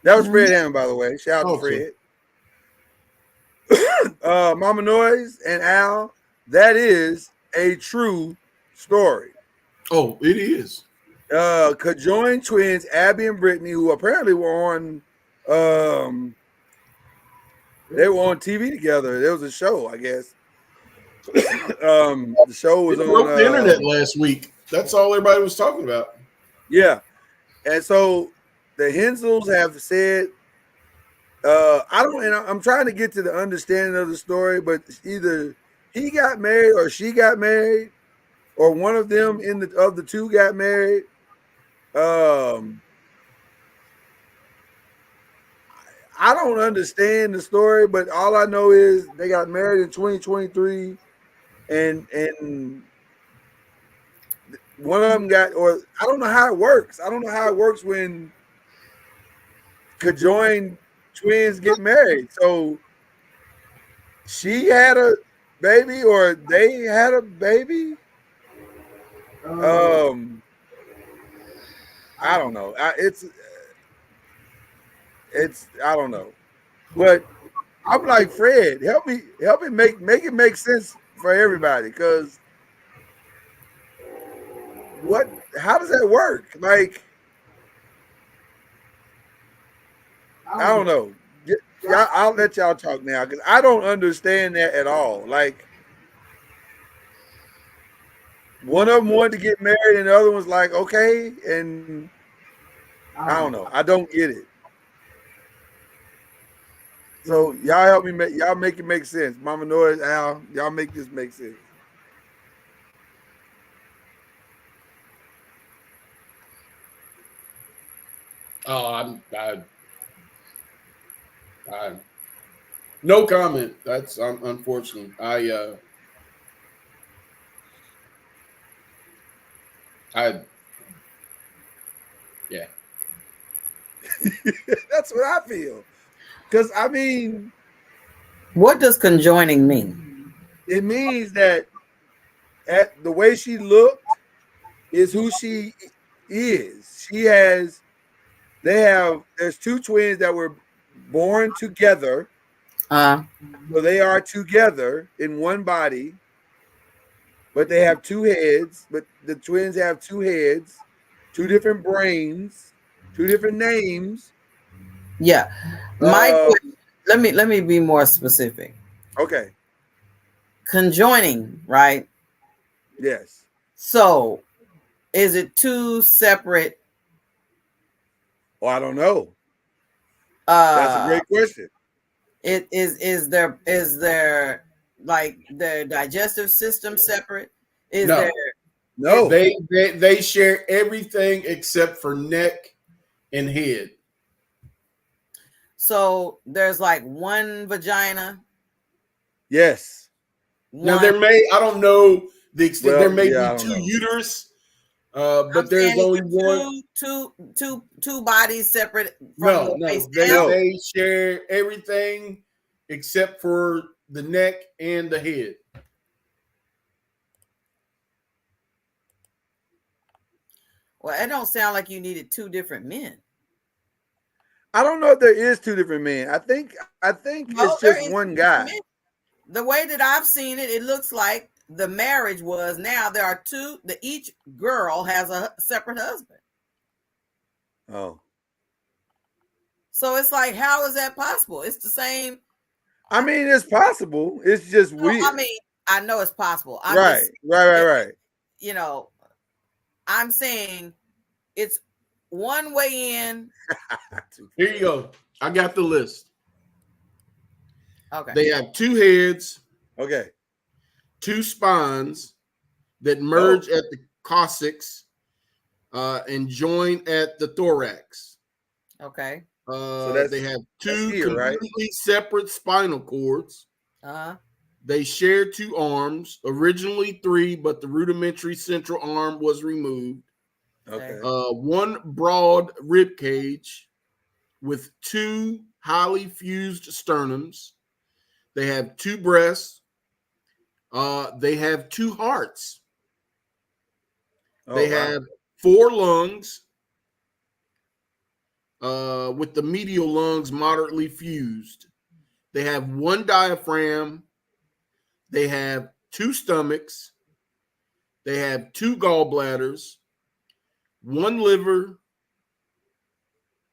That was Fred Hammond, by the way. Shout out to Fred. Mama Noise and Al, that is a true story. Oh, it is. Conjoined twins Abby and Brittany, who apparently were on they were on TV together. There was a show, I guess. The show was on the internet last week. That's all everybody was talking about. Yeah. And so the Hensels have said, I'm trying to get to the understanding of the story, but either he got married or she got married, or one of them of the two got married. I don't understand the story, but all I know is they got married in 2023, and one of them got, or I don't know how it works. I don't know how it works when conjoined twins get married. So she had a baby, or they had a baby. I don't know. It's I don't know, but I'm like, Fred, help me make it make sense for everybody, because how does that work? Like, I don't know. Y'all, I'll let y'all talk now, because I don't understand that at all. Like, one of them wanted to get married, and the other one's like, okay, and I don't know. I don't get it. So y'all help me make it make sense. Mama Noise, Al, y'all make this make sense. Oh, I no comment. That's unfortunate. Yeah. That's what I feel. Because I mean, what does conjoining mean? It means that at the way she looked is who she is. There's two twins that were born together. So they are together in one body, but they have two heads. But the twins have two heads, two different brains, two different names. Yeah. Let me be more specific. Okay. Conjoining, right? Yes. So is it two separate? Oh, I don't know. That's a great question. Is there like their digestive system separate? No. They share everything except for neck and head. So there's like one vagina. Yes. Now I don't know the extent. Well, there may yeah, I be don't two know. uterus, but there's only one. Two bodies separate from the waist down. They share everything except for the neck and the head. Well, it don't sound like you needed two different men. I don't know if there is two different men. I think it's just one guy. The way that I've seen it, it looks like the marriage was now there are two. Each girl has a separate husband. Oh. So it's like, how is that possible? It's the same. I mean, it's possible. It's just weird. I mean, I know it's possible. Right. You know, I'm saying it's one way in. Here you go. I got the list. Okay. They have two heads. Okay. Two spines that merge at the coccyx and join at the thorax. Okay. So they have two completely separate spinal cords. They share two arms, originally three, but the rudimentary central arm was removed. Okay. One broad rib cage with two highly fused sternums. They have two breasts. They have two hearts. They have four lungs, with the medial lungs moderately fused. They have one diaphragm. They have two stomachs. They have two gallbladders, one liver,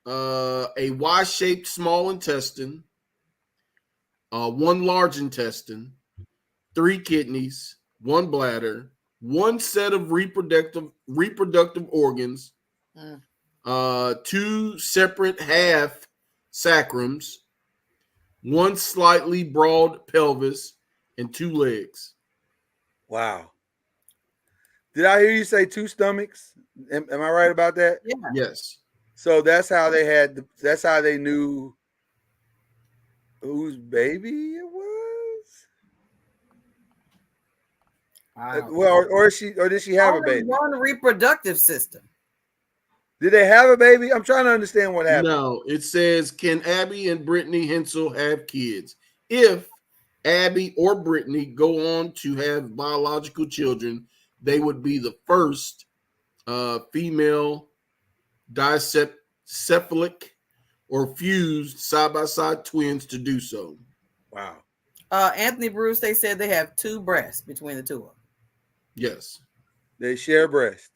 a Y-shaped small intestine, one large intestine, three kidneys, one bladder, one set of reproductive organs, two separate half sacrums, one slightly broad pelvis, and two legs. Wow. Did I hear you say two stomachs? Am I right about that? Yeah. Yes. So that's how they had. That's how they knew whose baby it was? Well, or did she have a baby? On the reproductive system. Did they have a baby? I'm trying to understand what happened. No, it says, can Abby and Brittany Hensel have kids? If Abby or Brittany go on to have biological children, they would be the first female dicephalic or fused side-by-side twins to do so. Wow. Anthony Bruce, they said they have 2 breasts between the 2 of them. Yes. They share breast.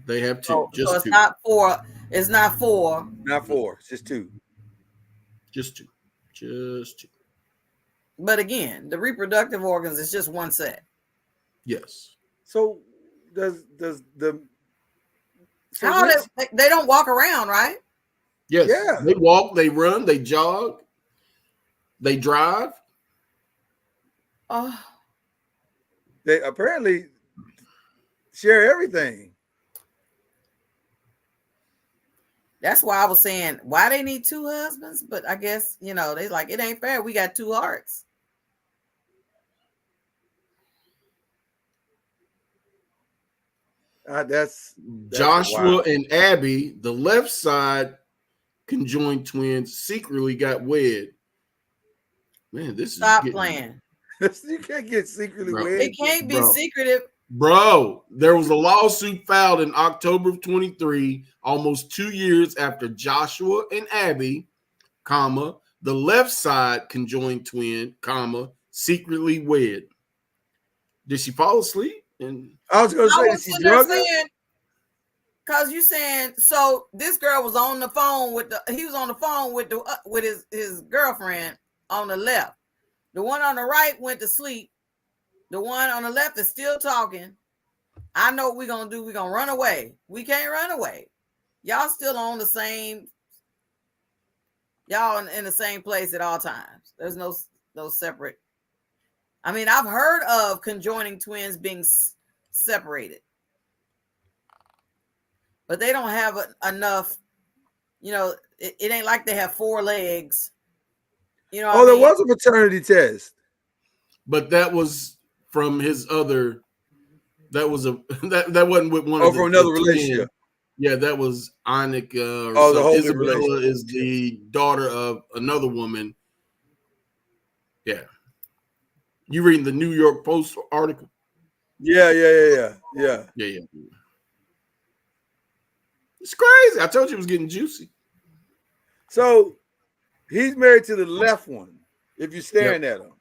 They have 2. So it's 2. not 4. It's not 4. Not 4. It's just 2. Just 2. Just 2. But again, the reproductive organs is just one set. Yes. So does the how they don't walk around, right? Yes. Yeah. They walk, they run, they jog, they drive. Oh. They apparently share everything. That's why I was saying why they need 2 husbands, but I guess they like it ain't fair. We got 2 hearts. That's Joshua wild. and Abby, the left side conjoined twins, secretly got wed. Man, this Stop is playing. You can't get secretly wed. It can't be secretive. Bro, there was a lawsuit filed in October of 23, almost 2 years after Joshua and Abby, comma, the left side conjoined twin, comma, secretly wed. Did she fall asleep? And I was going to say, did she drug her? Because you saying so this girl was on the phone with his girlfriend on the left. The one on the right went to sleep. The one on the left is still talking. I know what we're gonna do. We're gonna run away. We can't run away. Y'all still on the same. Y'all in the same place at all times. There's no separate. I mean, I've heard of conjoining twins being separated, but they don't have enough. It ain't like they have 4 legs. There was a paternity test, but that was from his other. That was that wasn't with one. From another relationship. Yeah, that was Annika. The whole Isabella is the daughter of another woman. Yeah, you reading the New York Post article? Yeah. It's crazy. I told you it was getting juicy. So he's married to the left one. If you're staring at him.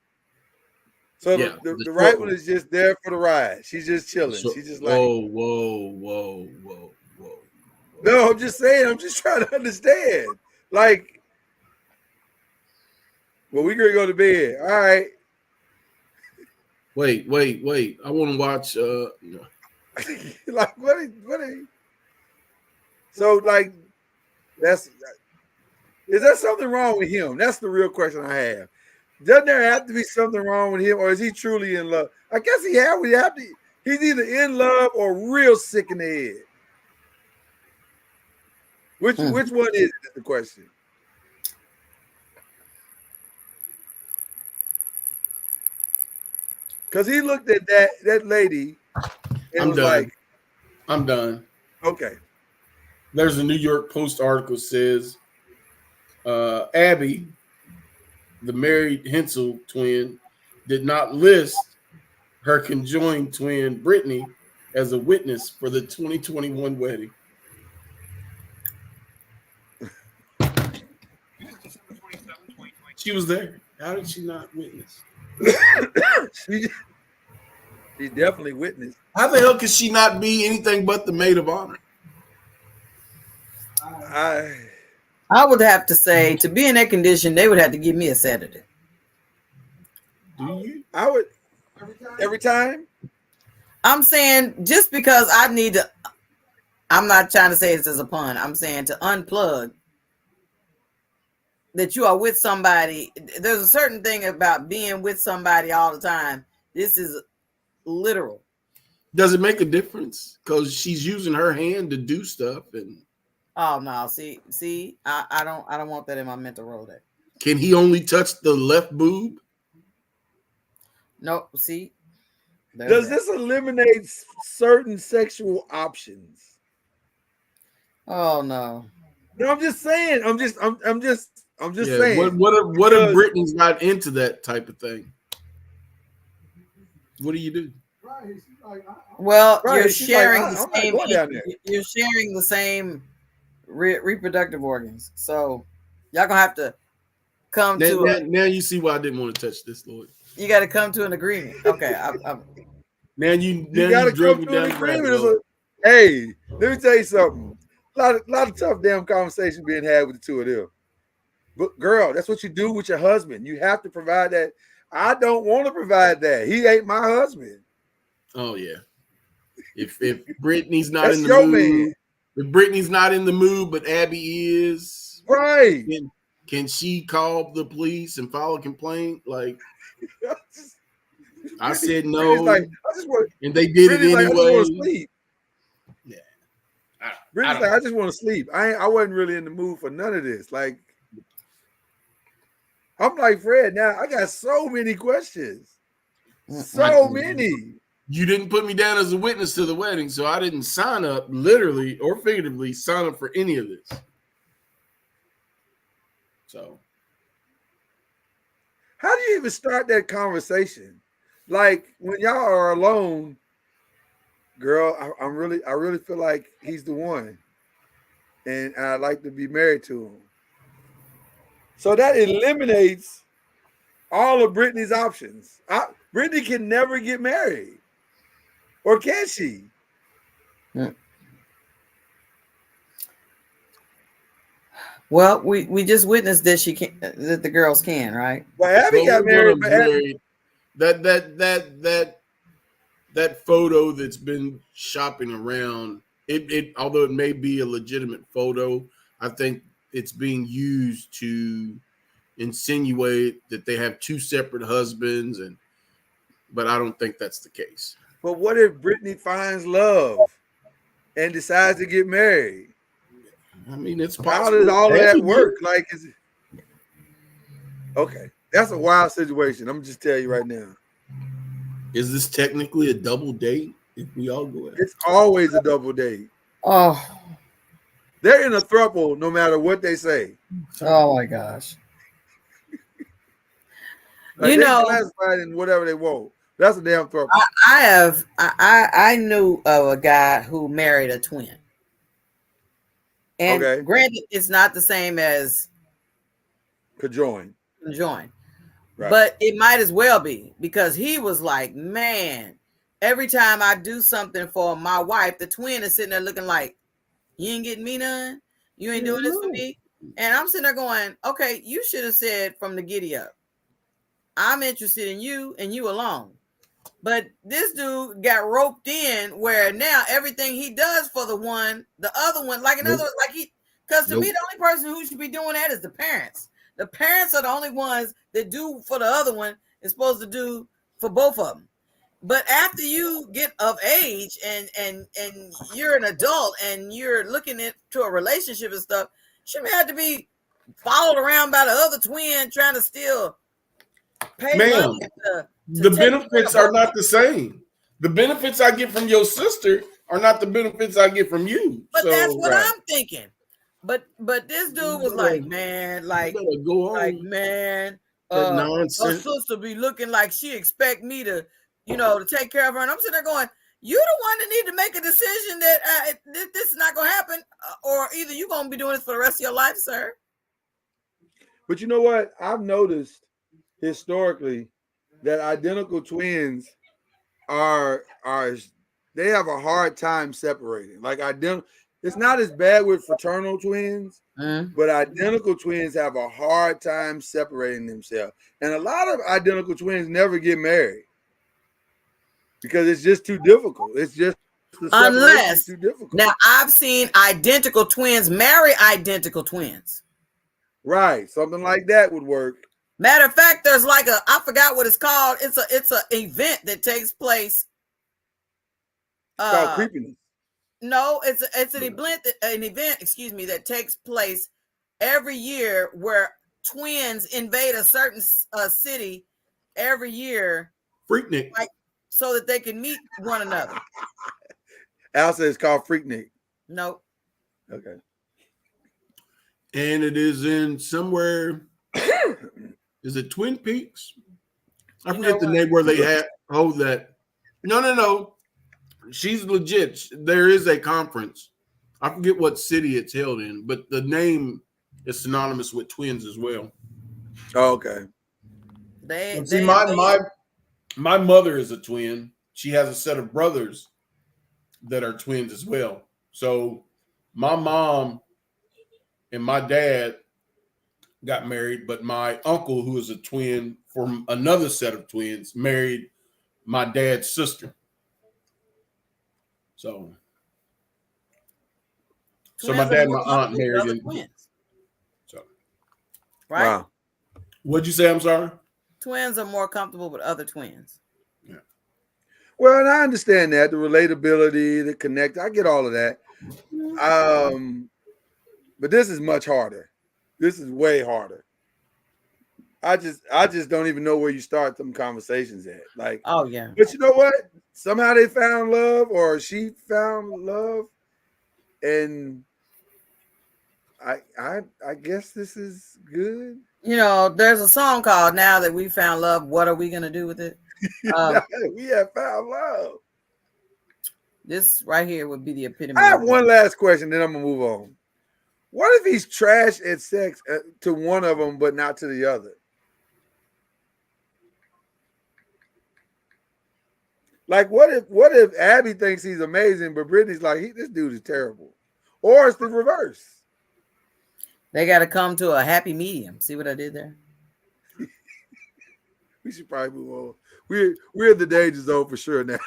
So the right one is just there for the ride. She's just chilling. She's just like, whoa. No, I'm just saying. I'm just trying to understand. Like, well, we're gonna go to bed. All right. Wait. I want to watch. Like, what? So, like, is there something wrong with him? That's the real question I have. Doesn't there have to be something wrong with him, or is he truly in love? I guess he's either in love or real sick in the head. Which one is the question? Because he looked at that lady and was like, I'm done. Okay. There's a New York Post article says Abby, the married Hensel twin, did not list her conjoined twin Brittany as a witness for the 2021 wedding. She was there. How did she not witness? She definitely witnessed. How the hell could she not be anything but the maid of honor? I would have to say, to be in that condition, they would have to give me a sedative. Do you? I would every time. I'm saying just because I need to. I'm not trying to say this as a pun. I'm saying to unplug. That you are with somebody. There's a certain thing about being with somebody all the time. This is literal. Does it make a difference? Because she's using her hand to do stuff and. Oh no! See, I don't want that in my mental Rolodex. Can he only touch the left boob? Nope. See, does this eliminate certain sexual options? Oh no. No, I'm just saying. I'm just Yeah. saying. What if Brittany's not into that type of thing? What do you do? Well, Right, you're she's like, sharing I'm the not same. going down there. You're sharing the same reproductive organs, so y'all gonna have to come to. Now you see why I didn't want to touch this, Lord. You got to come to an agreement. Okay. Now you got to drug come me to an down the rabbit agreement. hole. Hey, let me tell you something. A lot of tough damn conversation being had with the two of them. But girl, that's what you do with your husband. You have to provide that. I don't want to provide that. He ain't my husband. Oh yeah. If Brittany's not That's in the your mood, man. if Brittany's not in the mood, but Abby is, right? Can she call the police and file a complaint? Like, I said no, like, I just want, and they did it anyway. Like, I just want to sleep. Yeah, Brittany's like, I just want to sleep. I wasn't really in the mood for none of this. Like, I'm like, Fred, now I got so many questions. So many. You didn't put me down as a witness to the wedding, so I didn't sign up, literally or figuratively, sign up for any of this. So, how do you even start that conversation? Like, when y'all are alone, girl, I really feel like he's the one, and I'd like to be married to him. So that eliminates all of Brittany's options. Brittany can never get married, or can she? Well, we just witnessed that that the girls can, right? Well, Abby got married, but Abby, that photo that's been shopping around, it although it may be a legitimate photo, I think it's being used to insinuate that they have two separate husbands, but I don't think that's the case. But what if Brittany finds love and decides to get married? I mean, it's possible. How does all of that work? Like, is it okay? That's a wild situation. I'm just tell you right now. Is this technically a double date? If we all go out, it's always a double date. Oh, they're in a throuple no matter what they say. Oh my gosh. Like, you know, classified in whatever they want. That's a damn throuple. I knew of a guy who married a twin. And granted, it's not the same as conjoined. Right. But it might as well be, because he was like, man, every time I do something for my wife, the twin is sitting there looking like, you ain't getting me none. You ain't doing this for me. And I'm sitting there going, okay, you should have said from the giddy up, I'm interested in you and you alone. But this dude got roped in where now everything he does for the other one, like in other words, like because to me, the only person who should be doing that is the parents. The parents are the only ones that do for the other one is supposed to do for both of them. But after you get of age and you're an adult and you're looking into a relationship and stuff, shouldn't have to be followed around by the other twin trying to still pay money to the benefits are not the same. The benefits I get from your sister are not the benefits I get from you. But that's what I'm thinking. But this dude was like, man, man, her sister be looking like she expect me to, to take care of her. And I'm sitting there going, you the one that need to make a decision that this is not going to happen, or either you're going to be doing this for the rest of your life, sir. But you know what? I've noticed historically that identical twins are they have a hard time separating. Like it's not as bad with fraternal twins, but identical twins have a hard time separating themselves. And a lot of identical twins never get married because it's just too difficult. It's just unless too difficult. Now I've seen identical twins marry identical twins. Right, something like that would work. Matter of fact, there's like I forgot what it's called. It's a event that takes place. It's called creepiness. No, it's an event, excuse me, that takes place every year where twins invade a certain city every year, Freaknik, like so that they can meet one another. Al says it's called Freaknik. Nope. Okay. and it is in somewhere. Is it Twin Peaks? I forget the name where they hold that. No. She's legit. There is a conference. I forget what city it's held in, but the name is synonymous with twins as well. Oh, okay. See, my mother is a twin. She has a set of brothers that are twins as well. So my mom and my dad got married, but my uncle, who is a twin from another set of twins, married my dad's sister. So my dad and my aunt married in twins. So Right? Wow. What'd you say? I'm sorry. Twins are more comfortable with other twins. Yeah. Well, and I understand that, the relatability, the connect. I get all of that. But this is much harder. This is way harder. I just don't even know where you start them conversations at. Like, oh yeah. But you know what? Somehow they found love, or she found love, and I guess this is good. You know, there's a song called "Now That We Found Love, What Are We Gonna Do with It?" We have found love. This right here would be the epitome. I have one last question, then I'm gonna move on. What if he's trash at sex to one of them, but not to the other? Like, what if Abby thinks he's amazing, but Brittany's like, this dude is terrible, or it's the reverse? They got to come to a happy medium. See what I did there? We should probably move on. We're the danger zone for sure now.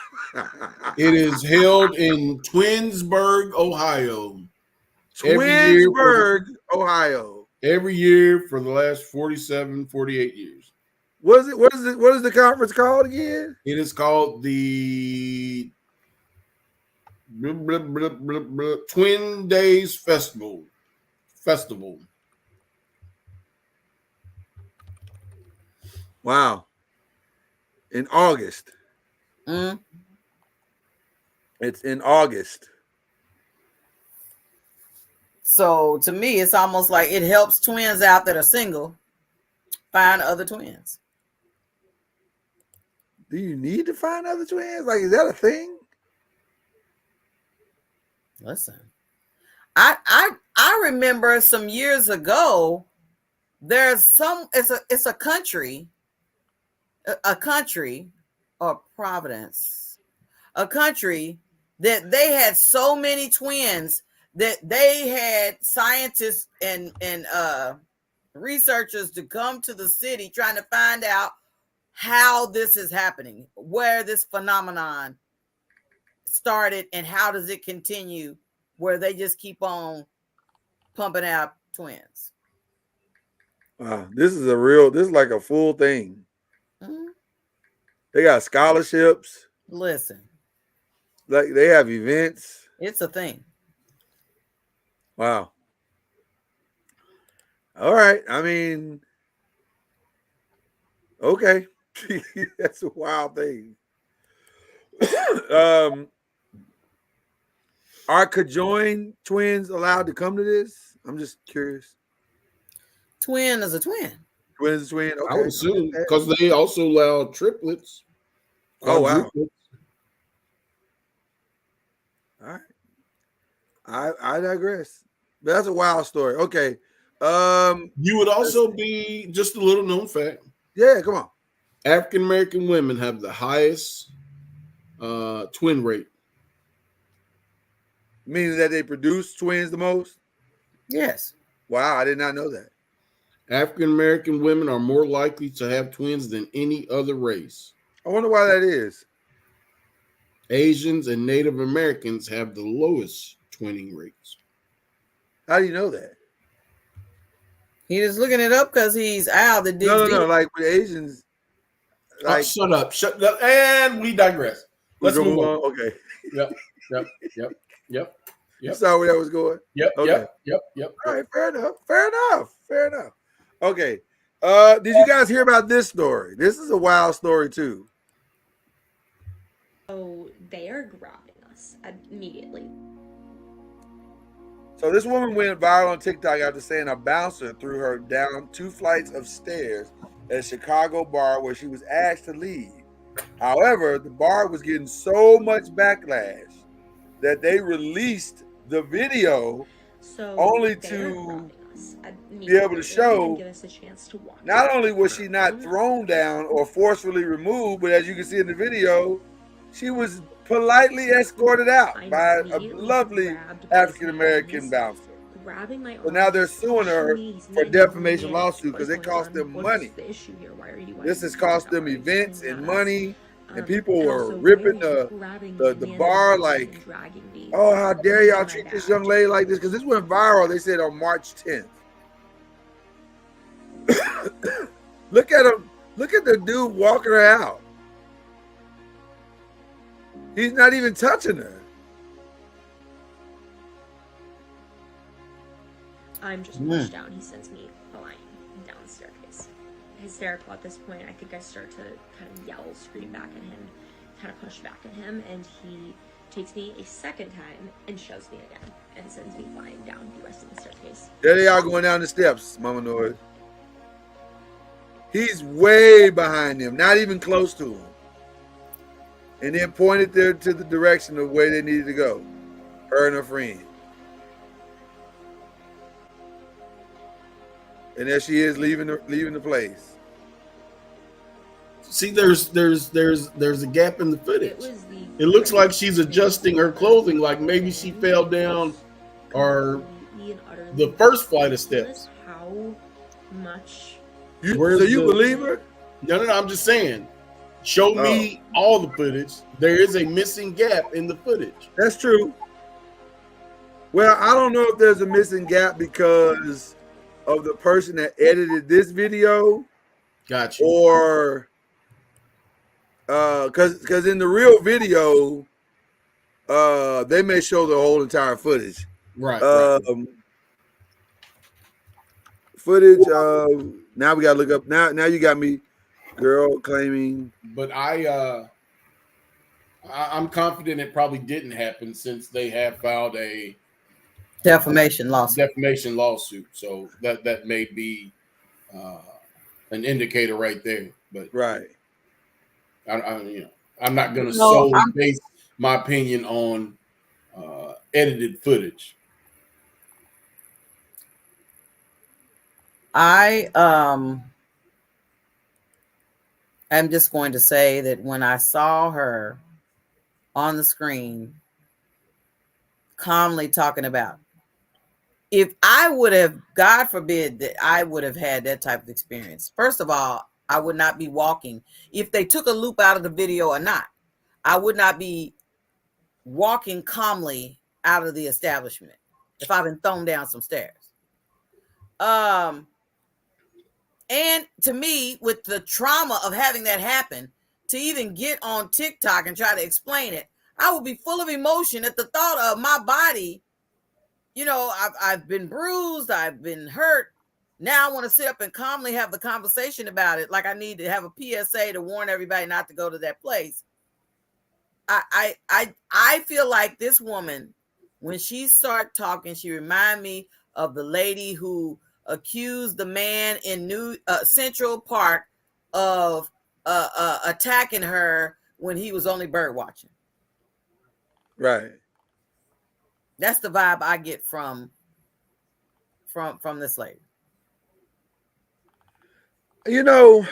It is held in Twinsburg, Ohio. Twinsburg, Ohio. Every year for the last 47, 48 years. What is the conference called again? It is called the Twin Days Festival. Wow. In August. It's in August. So to me, it's almost like it helps twins out that are single find other twins. Do you need to find other twins? Like, is that a thing? Listen, I remember some years ago, it's a country or Providence, a country that they had so many twins that they had scientists and researchers to come to the city trying to find out how this is happening, where this phenomenon started, and how does it continue, where they just keep on pumping out twins. Wow, this is like a full thing. Mm-hmm. They got scholarships. Listen, like they have events. It's a thing. Wow. All right. I mean, okay. That's a wild thing. Are conjoined twins allowed to come to this? I'm just curious. Twin is a twin. Twin is a twin. Okay. I would assume because they also allow triplets. Oh wow. All right. I digress. But that's a wild story. Okay. You would also be just a little known fact. Yeah, come on. African American women have the highest twin rate. Meaning that they produce twins the most? Yes. Wow, I did not know that. African American women are more likely to have twins than any other race. I wonder why that is. Asians and Native Americans have the lowest twinning rates. How do you know that? He is looking it up because he's Al that digs No. Like with Asians. Like, shut up. And we digress. Let's move on. Okay. Yep. You saw where that was going? Yep. Okay. Yep. All right. Fair enough. Okay. Did you guys hear about this story? This is a wild story too. So they are grabbing us immediately. So this woman went viral on TikTok after saying a bouncer threw her down 2 flights of stairs at a Chicago bar where she was asked to leave. However, the bar was getting so much backlash that they released the video only to be able to show give us a chance to watch not only was she not thrown down or forcefully removed, but as you can see in the video, she was politely escorted out by a lovely African American bouncer. grabbing my arm. So now they're he's suing pushing her me, he's for making me defamation mad, lawsuit because he's it going cost on, them what's money. the issue here? Why are you This has cost them events and money, and people and were also, ripping why are you grabbing the my bar man's like, and dragging me oh, how dare y'all behind my treat this back? young lady like this? Because this went viral, they said, on March 10th. Look at him. Look at the dude walking her out. He's not even touching her. I'm just pushed down. He sends me flying down the staircase. Hysterical at this point. I think I start to kind of yell, scream back at him, kind of push back at him, and he takes me a second time and shoves me again and sends me flying down the rest of the staircase. There they are going down the steps, Mama Noise. He's way behind them, not even close to him. And then pointed there to the direction of where they needed to go. Her and her friend. And there she is leaving the place. See, there's a gap in the footage. It looks like she's adjusting her clothing, like maybe she fell down or the first flight of steps. How much? So you believe her? No, I'm just saying. Show me all the footage. There is a missing gap in the footage. That's true. Well, I don't know if there's a missing gap because of the person that edited this video. Gotcha. Or because in the real video, they may show the whole entire footage. Right. Footage. Now we gotta look up. Now you got me, girl claiming. But I'm confident it probably didn't happen since they have filed a defamation lawsuit. So that may be an indicator right there. But right, I'm not going to solely base my opinion on edited footage. I'm just going to say that when I saw her on the screen calmly talking about, if I would have, God forbid that I would have had that type of experience. First of all, I would not be walking. If they took a loop out of the video or not, I would not be walking calmly out of the establishment if I've been thrown down some stairs. And to me, with the trauma of having that happen, to even get on TikTok and try to explain it, I would be full of emotion at the thought of my body. You know, I've been bruised, I've been hurt. Now I want to sit up and calmly have the conversation about it, like I need to have a PSA to warn everybody not to go to that place. I feel like this woman, when she started talking, she reminded me of the lady who accused the man in Central Park of attacking her when he was only bird watching. Right. That's the vibe I get from this lady. You know,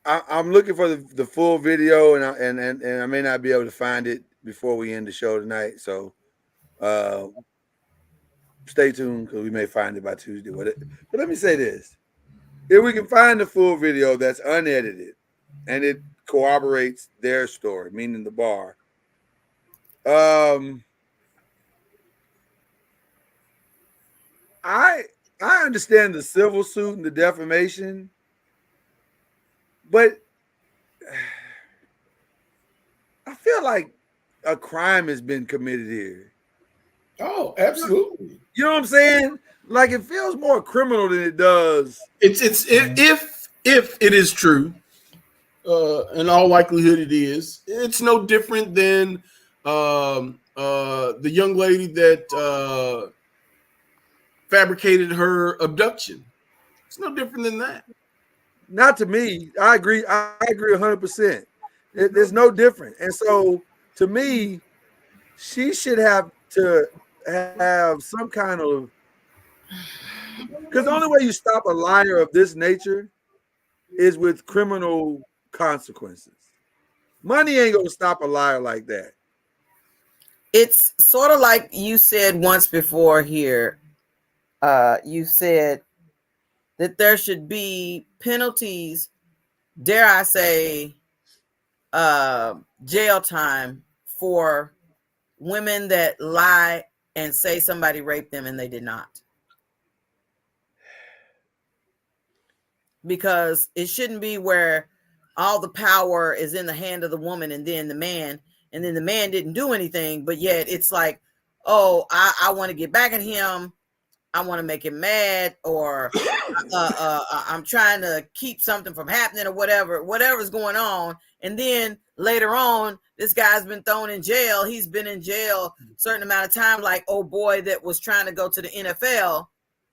I'm looking for the full video, and I may not be able to find it before we end the show tonight. So stay tuned because we may find it by Tuesday. But let me say this: if we can find the full video that's unedited and it corroborates their story, meaning the bar, I understand the civil suit and the defamation, but I feel like a crime has been committed here. Oh, absolutely. You know what I'm saying? Like it feels more criminal than it does. If it is true, in all likelihood it is. It's no different than the young lady that fabricated her abduction. It's no different than that. Not to me. I agree. I agree 100%. There's no different. And so to me, she should have to have some kind of, because the only way you stop a liar of this nature is with criminal consequences. Money ain't gonna stop a liar like that. It's sort of like you said once before here. You said that there should be penalties, dare I say, jail time for women that lie and say somebody raped them and they did not. Because it shouldn't be where all the power is in the hand of the woman and then the man didn't do anything, but yet it's like, oh, I want to get back at him, I want to make him mad, or I'm trying to keep something from happening, or whatever's going on. And then later on, this guy's been thrown in jail. He's been in jail a certain amount of time, like old boy that was trying to go to the NFL.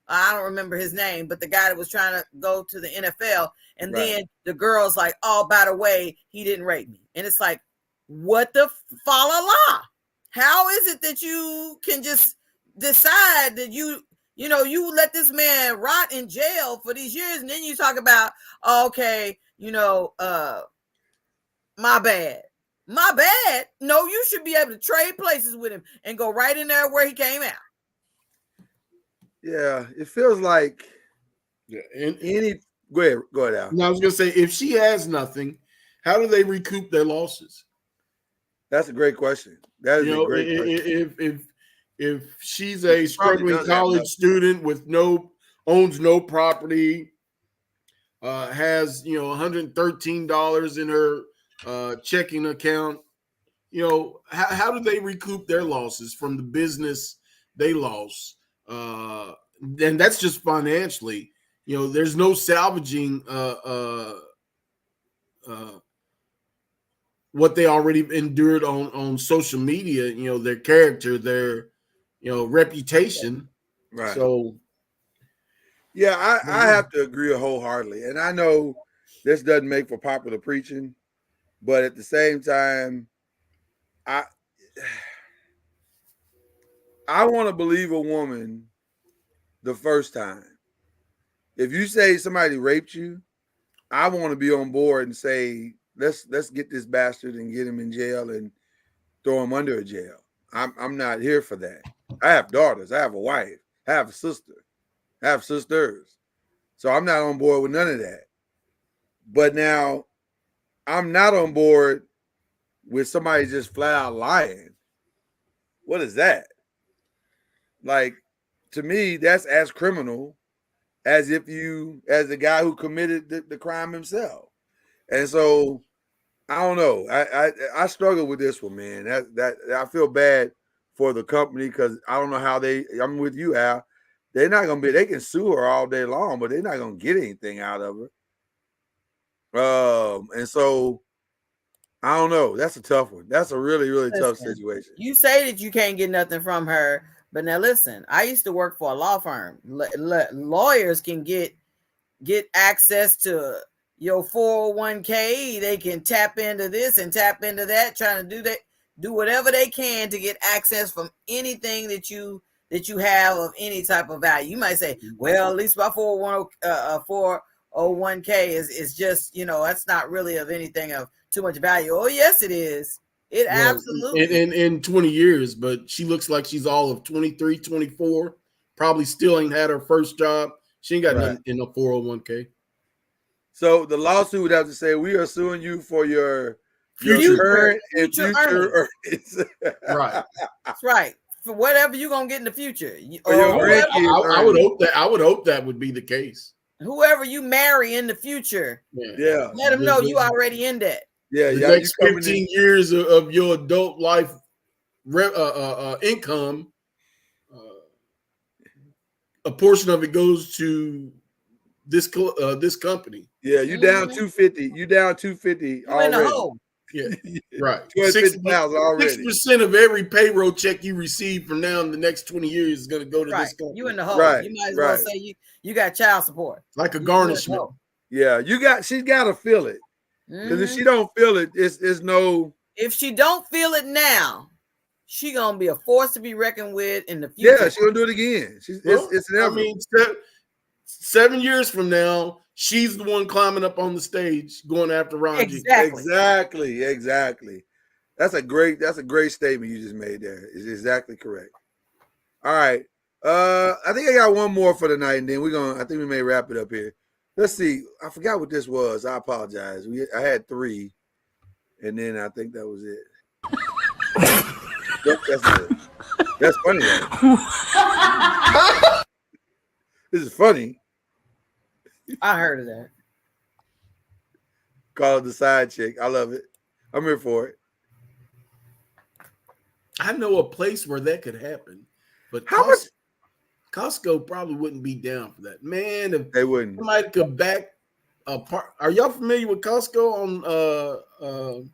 I don't remember his name, but the guy that was trying to go to the NFL. And then the girl's like, oh, by the way, he didn't rape me. And it's like, what the fa la la? How is it that you can just decide that you let this man rot in jail for these years, and then you talk about, okay, my bad. No, you should be able to trade places with him and go right in there where he came out. Yeah, it feels like go ahead, Al. No, I was gonna say, if she has nothing, how do they recoup their losses? That's a great question. That is a great question. If she's a struggling college student with owns no property, has $113 in her checking account, how do they recoup their losses from the business they lost? And that's just financially. There's no salvaging what they already endured on social media, their character, their reputation. Right. So yeah, I have to agree wholeheartedly. And I know this doesn't make for popular preaching, but at the same time, I want to believe a woman the first time. If you say somebody raped you, I want to be on board and say, let's get this bastard and get him in jail and throw him under a jail. I'm not here for that. I have daughters. I have a wife. I have a sister. I have sisters. So I'm not on board with none of that. But now I'm not on board with somebody just flat out lying. What is that? Like, to me, that's as criminal as if as the guy who committed the crime himself. And so I don't know. I struggle with this one, man. That I feel bad for the company because I don't know how I'm with you, Al. They're not gonna they can sue her all day long, but they're not gonna get anything out of her. And so I don't know. That's a tough one. That's a really, really tough situation. You say that you can't get nothing from her, but now listen, I used to work for a law firm. Lawyers can get access to your 401k. They can tap into this and tap into that, trying to do whatever they can to get access from anything that you have of any type of value. You might say, well, at least my 401k is just, that's not really of anything of too much value. Oh, yes, it is. It absolutely. In 20 years, but she looks like she's all of 23, 24, probably still ain't had her first job. She ain't got nothing in a 401k. So the lawsuit would have to say, we are suing you for your current and future earnings. Right. That's right. For whatever you're gonna get in the future. I would hope that would be the case. Whoever you marry in the future, yeah. Let them know you already in that. Yeah, the next 15 years of your adult life income a portion of it goes to this company. Yeah, you down 250. You down 250 You in the already. hole. Yeah, right. 250,000 already. 6% of every payroll check you receive from now in the next 20 years is going to go to Right. this company. You in the hole. Right, You might as well right. say you got child support. Like a You in the garnishment. hole. Yeah, she's got to feel it. Because if Mhm. she don't feel it, it's no. If she don't feel it now, she gonna be a force to be reckoned with in the future. Yeah, she's gonna do it again. It's I inevitable. mean, 7 years from now, she's the one climbing up on the stage going after Ron G. Exactly. That's a great statement you just made there. It's exactly correct. All right. I think I got one more for the night, and then I think we may wrap it up here. Let's see. I forgot what this was. I apologize. I had 3, and then I think that was it. Nope, that's it. That's funny though. This is funny. I heard of that. Call it the side chick. I love it. I'm here for it. I know a place where that could happen, but Costco probably wouldn't be down for that. Man, if they wouldn't, somebody could back apart. Are y'all familiar with Costco on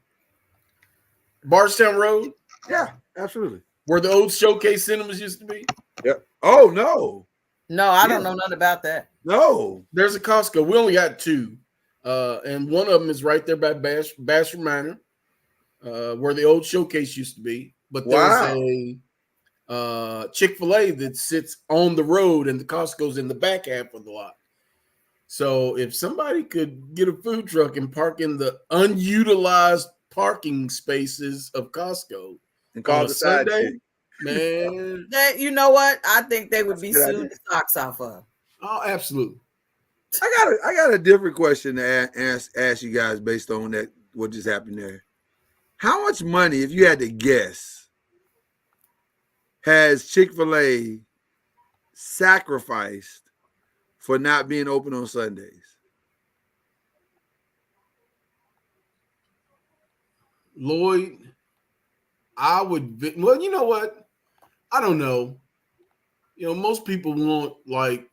Bardstown Road? Yeah, absolutely. Where the old Showcase Cinemas used to be? Yep. Oh no. No, I don't know nothing about that. No. There's a Costco. We only got 2. And one of them is right there by Bastrop Manor, where the old Showcase used to be. But there's a Chick-fil-A that sits on the road, and the Costco's in the back half of the lot. So if somebody could get a food truck and park in the unutilized parking spaces of Costco and call on it a the side Sunday, chick. man, That you know what? I think they would be Good sued idea. the socks off of. oh, absolutely. I got a different question to ask you guys based on that what just happened there. How much money, if you had to guess, has Chick-fil-A sacrificed for not being open on Sundays? Lloyd, well, you know what? I don't know. You know, most people want like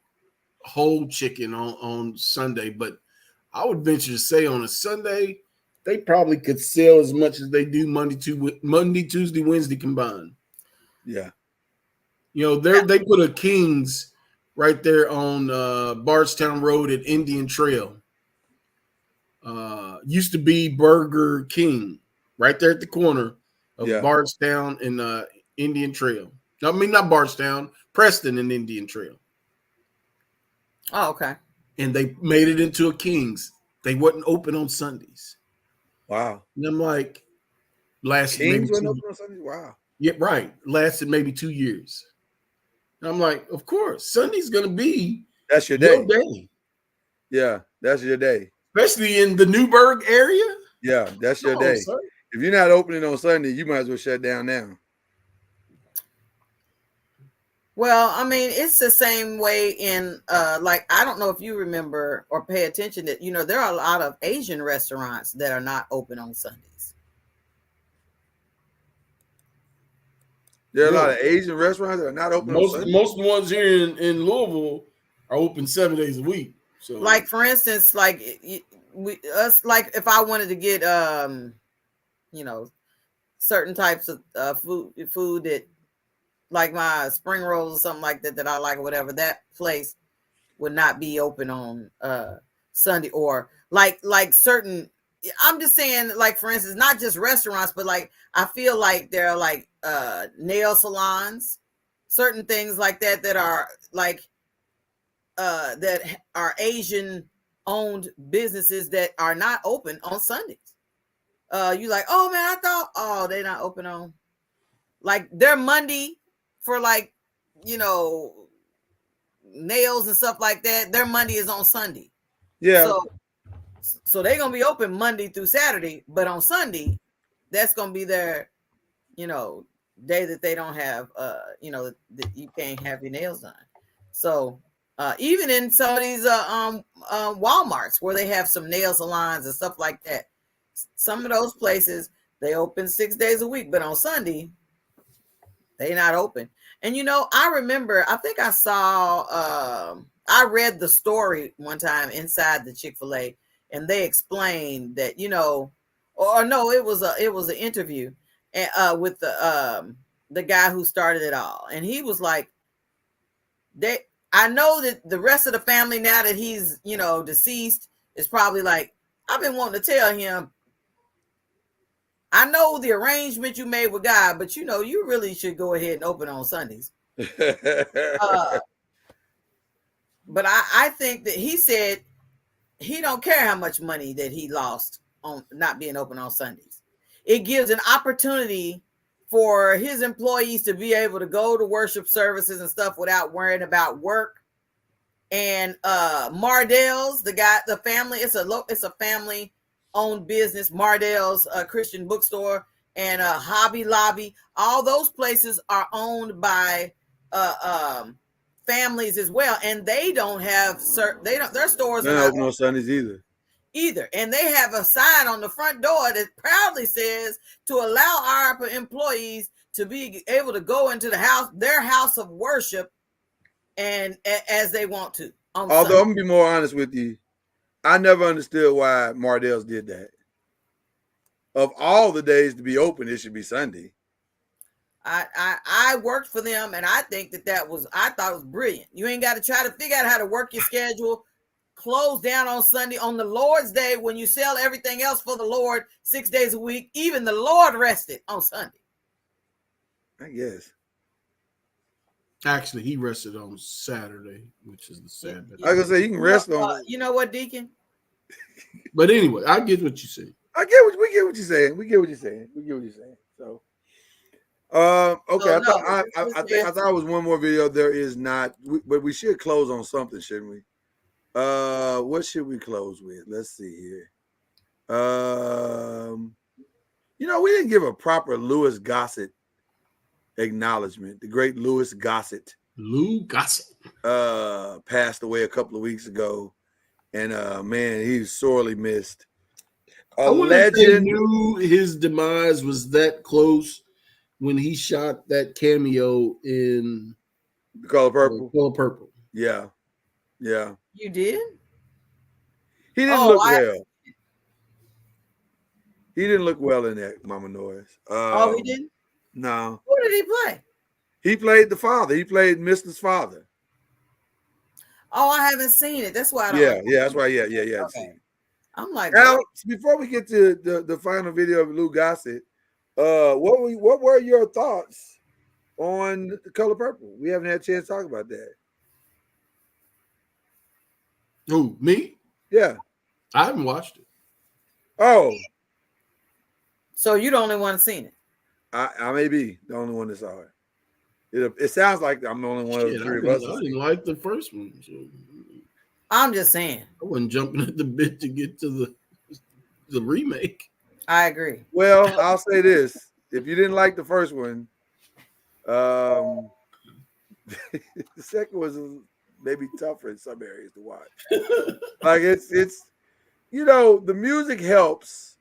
whole chicken on Sunday, but I would venture to say on a Sunday, they probably could sell as much as they do Monday, Tuesday, Wednesday combined. Yeah. You know, they put a King's right there on Bardstown Road at Indian Trail. Used to be Burger King right there at the corner of Bardstown and Indian Trail. I mean, not Bardstown, Preston and Indian Trail. Oh, okay. And they made it into a King's. They wasn't open on Sundays. Wow. And I'm like, lasted Kings maybe wasn't 2 open on Sundays? Wow. Yeah, right. Lasted maybe 2 years. And I'm like, of course, Sunday's gonna be that's your day. Yeah, that's your day. Especially in the Newburgh area. Yeah, that's your No, day. sir. If you're not opening on Sunday, you might as well shut down now. Well, I mean, it's the same way in like I don't know if you remember or pay attention that there are a lot of Asian restaurants that are not open on Sundays. There are a lot of Asian restaurants that are not open on Sundays. Most of the ones here in Louisville are open 7 days a week. So, like for instance, like like if I wanted to get certain types of food that, like my spring rolls or something like that I like or whatever, that place would not be open on Sunday. Or like certain, I'm just saying, like for instance, not just restaurants, but like I feel like there are like nail salons, certain things like that are like that are Asian owned businesses that are not open on Sundays. You like, oh man, I thought, they're not open on, like they're Monday for like, nails and stuff like that. Their Monday is on Sunday. Yeah. So they're gonna be open Monday through Saturday, but on Sunday, that's gonna be their, day that they don't have, that you can't have your nails done. So even in some of these Walmarts where they have some nail salons and stuff like that, some of those places they open 6 days a week, but on Sunday, They not open. And I remember, I think I saw, I read the story one time inside the Chick-fil-A, and they explained that, or no, it was an interview with the guy who started it all. And he was like, I know that the rest of the family, now that he's, deceased, is probably like, I've been wanting to tell him, I know the arrangement you made with God, but you really should go ahead and open on Sundays. But I think that he said he don't care how much money that he lost on not being open on Sundays. It gives an opportunity for his employees to be able to go to worship services and stuff without worrying about work. And Mardell's, the family, it's a family owned business. Mardell's Christian bookstore and Hobby Lobby, all those places are owned by families as well, and they don't have their stores They're are not not open on Sundays either. And they have a sign on the front door that proudly says to allow our employees to be able to go into their house of worship and as they want to. Although I'm gonna be more honest with you, I never understood why Mardell's did that. Of all the days to be open, it should be Sunday. I worked for them, and I think I thought it was brilliant. You ain't got to try to figure out how to work your schedule. Close down on Sunday, on the Lord's Day, when you sell everything else for the Lord 6 days a week. Even the Lord rested on Sunday. I guess. Actually, he rested on Saturday, which is the sad. I was gonna say you can rest on. You know what, Deacon? But anyway, I get what you say. We get what you're saying. We get what you're saying. So, okay. I thought it was one more video. There is not, but we should close on something, shouldn't we? What should we close with? Let's see here. We didn't give a proper Louis Gossett acknowledgement. The great Louis Gossett. Lou Gossett passed away a couple of weeks ago, and man, he's sorely missed. I wonder if they knew his demise was that close when he shot that cameo in The Color Purple. Color Purple. Yeah. You did? He didn't look well. He didn't look well in that, Mama Noise. He didn't? No. Who did he play? He played the father. He played Mr.'s father. Oh, I haven't seen it. That's why I don't. Yeah, that's why. Yeah. Okay. I'm like, Alex, before we get to the final video of Lou Gossett, what were your thoughts on The Color Purple? We haven't had a chance to talk about that. Who, me? Yeah. I haven't watched it. Oh. So you're the only one seen it? I may be the only one that saw it. It sounds like I'm the only one of the three of us. I didn't like the first one. So I'm just saying. I wasn't jumping at the bit to get to the remake. I agree. Well, I'll say this. If you didn't like the first one, the second was maybe tougher in some areas to watch. Like it's the music helps,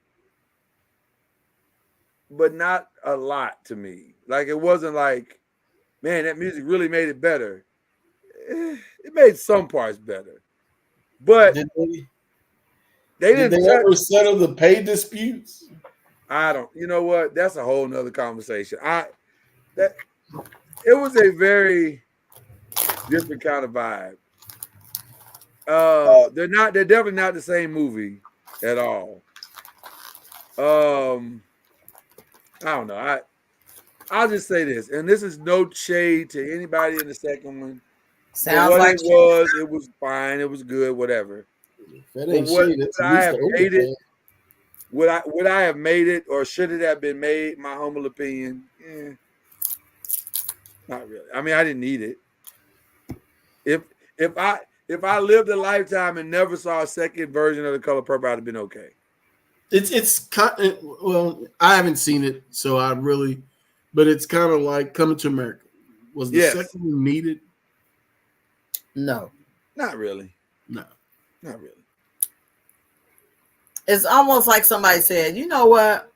but not a lot to me. Like it wasn't like, man, that music really made it better. It made some parts better, but did they didn't ever settle the pay disputes. I don't. You know what? That's a whole nother conversation. It was a very different kind of vibe. They're definitely not the same movie at all. I don't know. I'll just say this, and this is no shade to anybody in the second one. Sounds what like it was fine, it was good, whatever. That ain't What shade, would I have made it? Would I have made it, or should it have been made? My humble opinion, not really. I mean, I didn't need it. If I lived a lifetime and never saw a second version of The Color Purple, I'd have been okay. Well, I haven't seen it, so but it's kind of like Coming to America. Was the second one needed? No, not really. No, not really. It's almost like somebody said, you know what?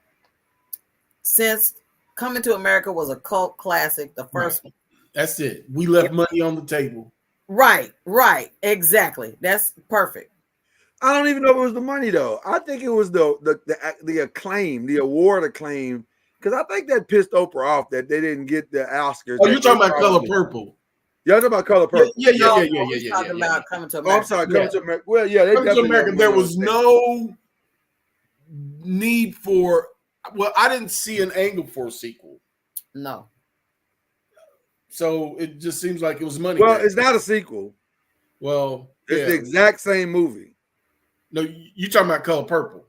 Since Coming to America was a cult classic. The first one. That's it. We left money on the table. Right, exactly. That's perfect. I don't even know if it was the money though. I think it was the acclaim, the award acclaim, because I think that pissed Oprah off that they didn't get the Oscars. Oh, you're talking about Color Purple. Yeah, I'm talking about Color Purple. Yeah. He's talking about Coming to America. Oh, I'm sorry, Coming to America. Well, yeah, they Coming to definitely America. There was no need for. Well, I didn't see an angle for a sequel. No. So it just seems like it was money. Well, it's not a sequel. Well, it's the exact same movie. No, you talking about Color Purple?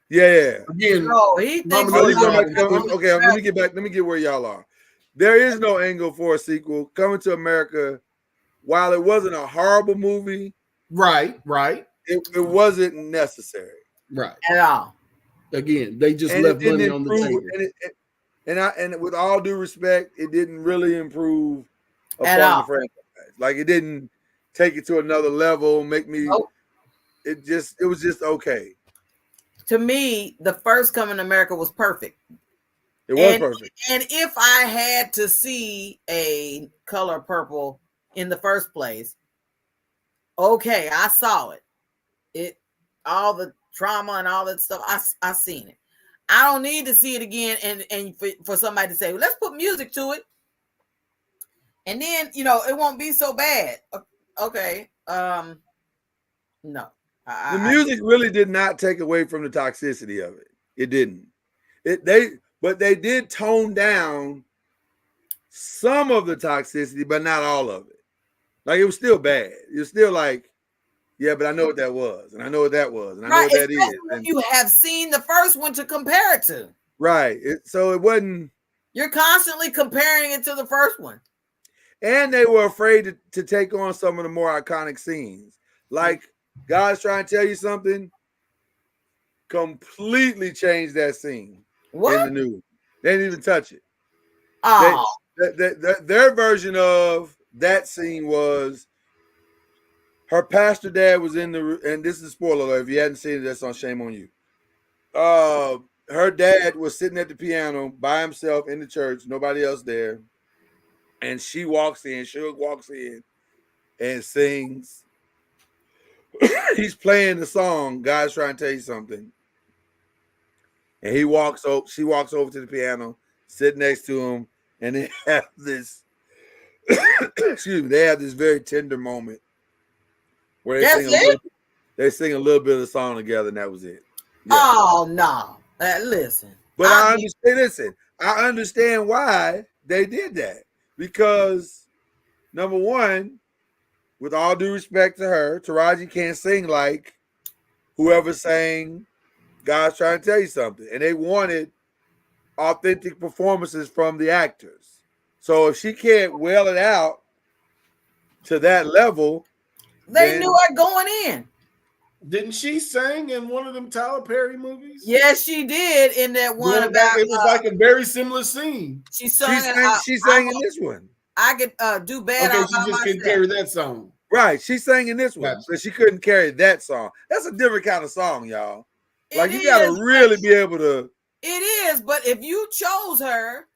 Yeah. Again, no, he thinks okay. Let me get back. Let me get where y'all are. There is no angle for a sequel. Coming to America, while it wasn't a horrible movie, right, it wasn't necessary, right, at all. Again, they just left money on the table. And with all due respect, it didn't really improve at upon all. the franchise. Like it didn't take it to another level. Make me. Nope. It was just okay. To me, the first Coming to America was perfect. It was perfect. And if I had to see a Color Purple in the first place, okay, I saw it. It all the trauma and all that stuff. I seen it. I don't need to see it again and for somebody to say, well, let's put music to it. And then, it won't be so bad. Okay. No. The music really did not take away from the toxicity of it. It didn't. But they did tone down some of the toxicity, but not all of it. Like it was still bad. It was still like, yeah, but I know what that was, and I know what that was, and I know what that is. And you have seen the first one to compare it to. Right. So it wasn't. You're constantly comparing it to the first one. And they were afraid to take on some of the more iconic scenes. Like God's Trying to Tell You Something completely changed that scene in the news. They didn't even touch it. Oh. Their version of that scene was her pastor dad was in and this is a spoiler alert. If you hadn't seen it, that's on shame on you. Her dad was sitting at the piano by himself in the church, nobody else there. And she walks in, Suge walks in and sings. He's playing the song, God's Trying to Tell You Something. And she walks over to the piano, sit next to him, and they have this, they have this very tender moment where they sing a little bit of the song together, and that was it. Yeah. Oh no. Listen. But I understand why they did that. Because number one, with all due respect to her, Taraji can't sing like whoever sang God's Trying to Tell You Something. And they wanted authentic performances from the actors. So if she can't wail it out to that level, they knew her going in. Didn't she sing in one of them Tyler Perry movies? Yes, she did in that one about. It was like a very similar scene. She sang in this one. I could do bad. Okay, she just couldn't carry that song. Right, she sang in this one, but she couldn't carry that song. That's a different kind of song, y'all. Like you got to really be able to. It is, but if you chose her,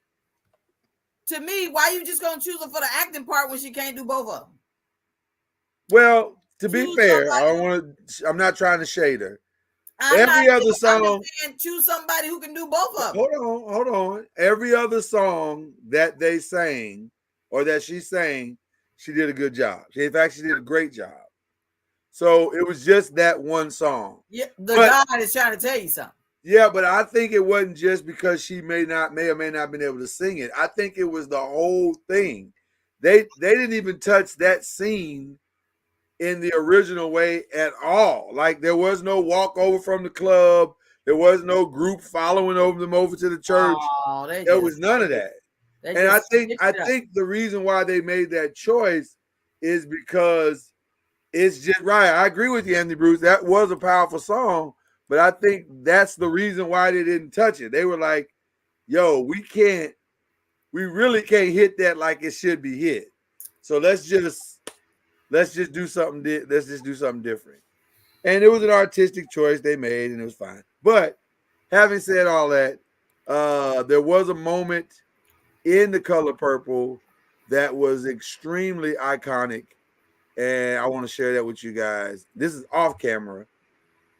to me, why you just gonna choose her for the acting part when she can't do both of them? Well, to be fair, I'm not trying to shade her. Every other song, choose somebody who can do both of them. Hold on. Every other song that they sang or that she sang, she did a good job. In fact, she did a great job. So it was just that one song. Yeah, God is trying to tell you something. Yeah, but I think it wasn't just because she may or may not been able to sing it. I think it was the whole thing. They didn't even touch that scene in the original way at all. Like there was no walk over from the club. There was no group following them over to the church. There was none of that. And I think the reason why they made that choice is because it's just right. I agree with you, Andy Bruce. That was a powerful song, but I think that's the reason why they didn't touch it. They were like, yo, we really can't hit that like it should be hit. So let's just do something. Let's just do something different. And it was an artistic choice they made, and it was fine. But having said all that, There was a moment in The Color Purple that was extremely iconic, and I want to share that with you guys. This is off camera.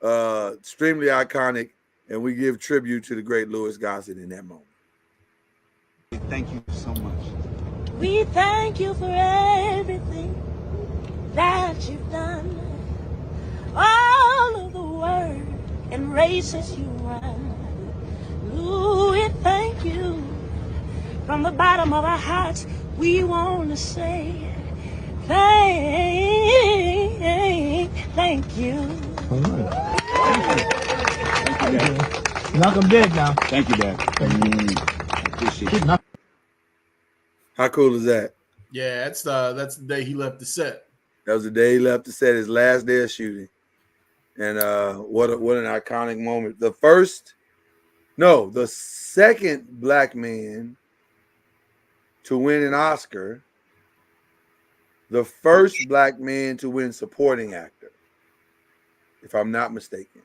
Extremely iconic, and we give tribute to the great Louis Gossett in that moment. Thank you so much. We thank you for everything that you've done. All of the work and races you run. Louis, thank you. From the bottom of our hearts, we want to say thank you. All right. Thank you. Malcolm big now. Thank you, Dad. I appreciate it. How cool is that? Yeah, that's the day he left the set. That was the day he left the set, his last day of shooting. And what an iconic moment. The second black man to win an Oscar, the first black man to win supporting actor, if I'm not mistaken.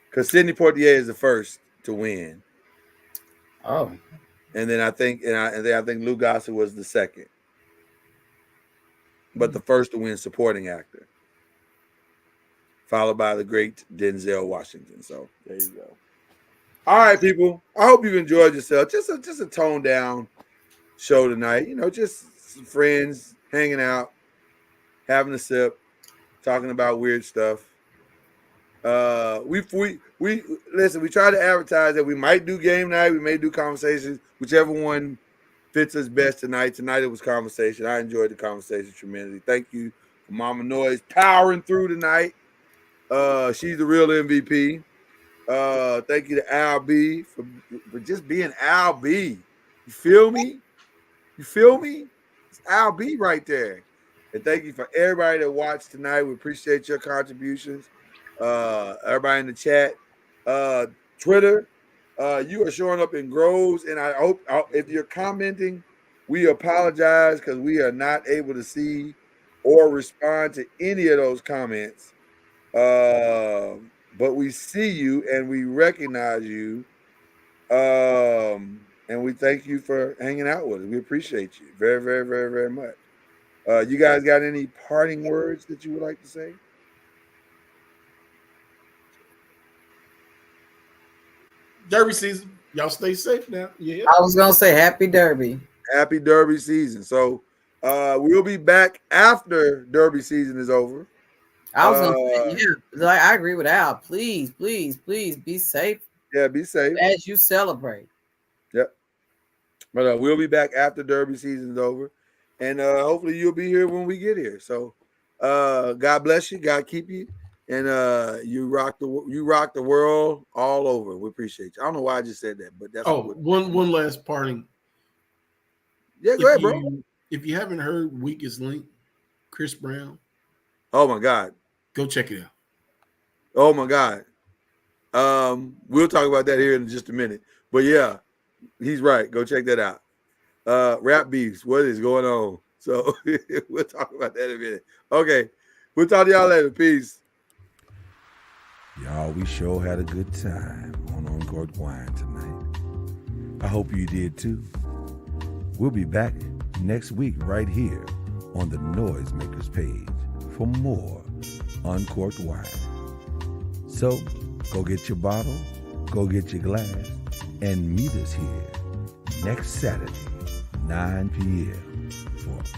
Because Sidney Poitier is the first to win. Oh. And then I think Lou Gossett was the second. But the first to win supporting actor. Followed by the great Denzel Washington. So there you go. All right, people. I hope you've enjoyed yourself. Just a toned down show tonight. You know, just some friends hanging out, having a sip, talking about weird stuff. We listen. We try to advertise that we might do game night. We may do conversations, whichever one fits us best tonight. Tonight it was conversation. I enjoyed the conversation tremendously. Thank you for Mama Noise powering through tonight. She's the real MVP. Thank you to Al B for just being Al B. You feel me? It's Al B right there. And thank you for everybody that watched tonight. We appreciate your contributions. Everybody in the chat, Twitter, you are showing up in groves, and I hope if you're commenting, we apologize because we are not able to see or respond to any of those comments. But we see you and we recognize you, and we thank you for hanging out with us. We appreciate you very, very, very, very much. You guys got any parting words that you would like to say? Derby season. Y'all stay safe now. Yeah. I was gonna say happy Derby. Happy Derby season. So we'll be back after Derby season is over. I was gonna say, like I agree with Al. Please, please, please be safe. Yeah, be safe as you celebrate. Yep. But we'll be back after Derby season is over, and hopefully you'll be here when we get here. So God bless you, God keep you, and you rock the world all over. We appreciate you. I don't know why I just said that, but that's one last parting. Yeah, go ahead, bro. If you haven't heard Weakest Link, Chris Brown. Oh my God. Go check it out. Oh my God. We'll talk about that here in just a minute. But yeah, he's right. Go check that out. Rap Beefs, what is going on? So we'll talk about that in a minute. Okay. We'll talk to y'all later. Peace. Y'all, we sure had a good time on Uncorked Wine tonight. I hope you did too. We'll be back next week right here on the Noisemakers page for more Uncorked Wine. So go get your bottle, go get your glass, and meet us here next Saturday, 9 p.m. for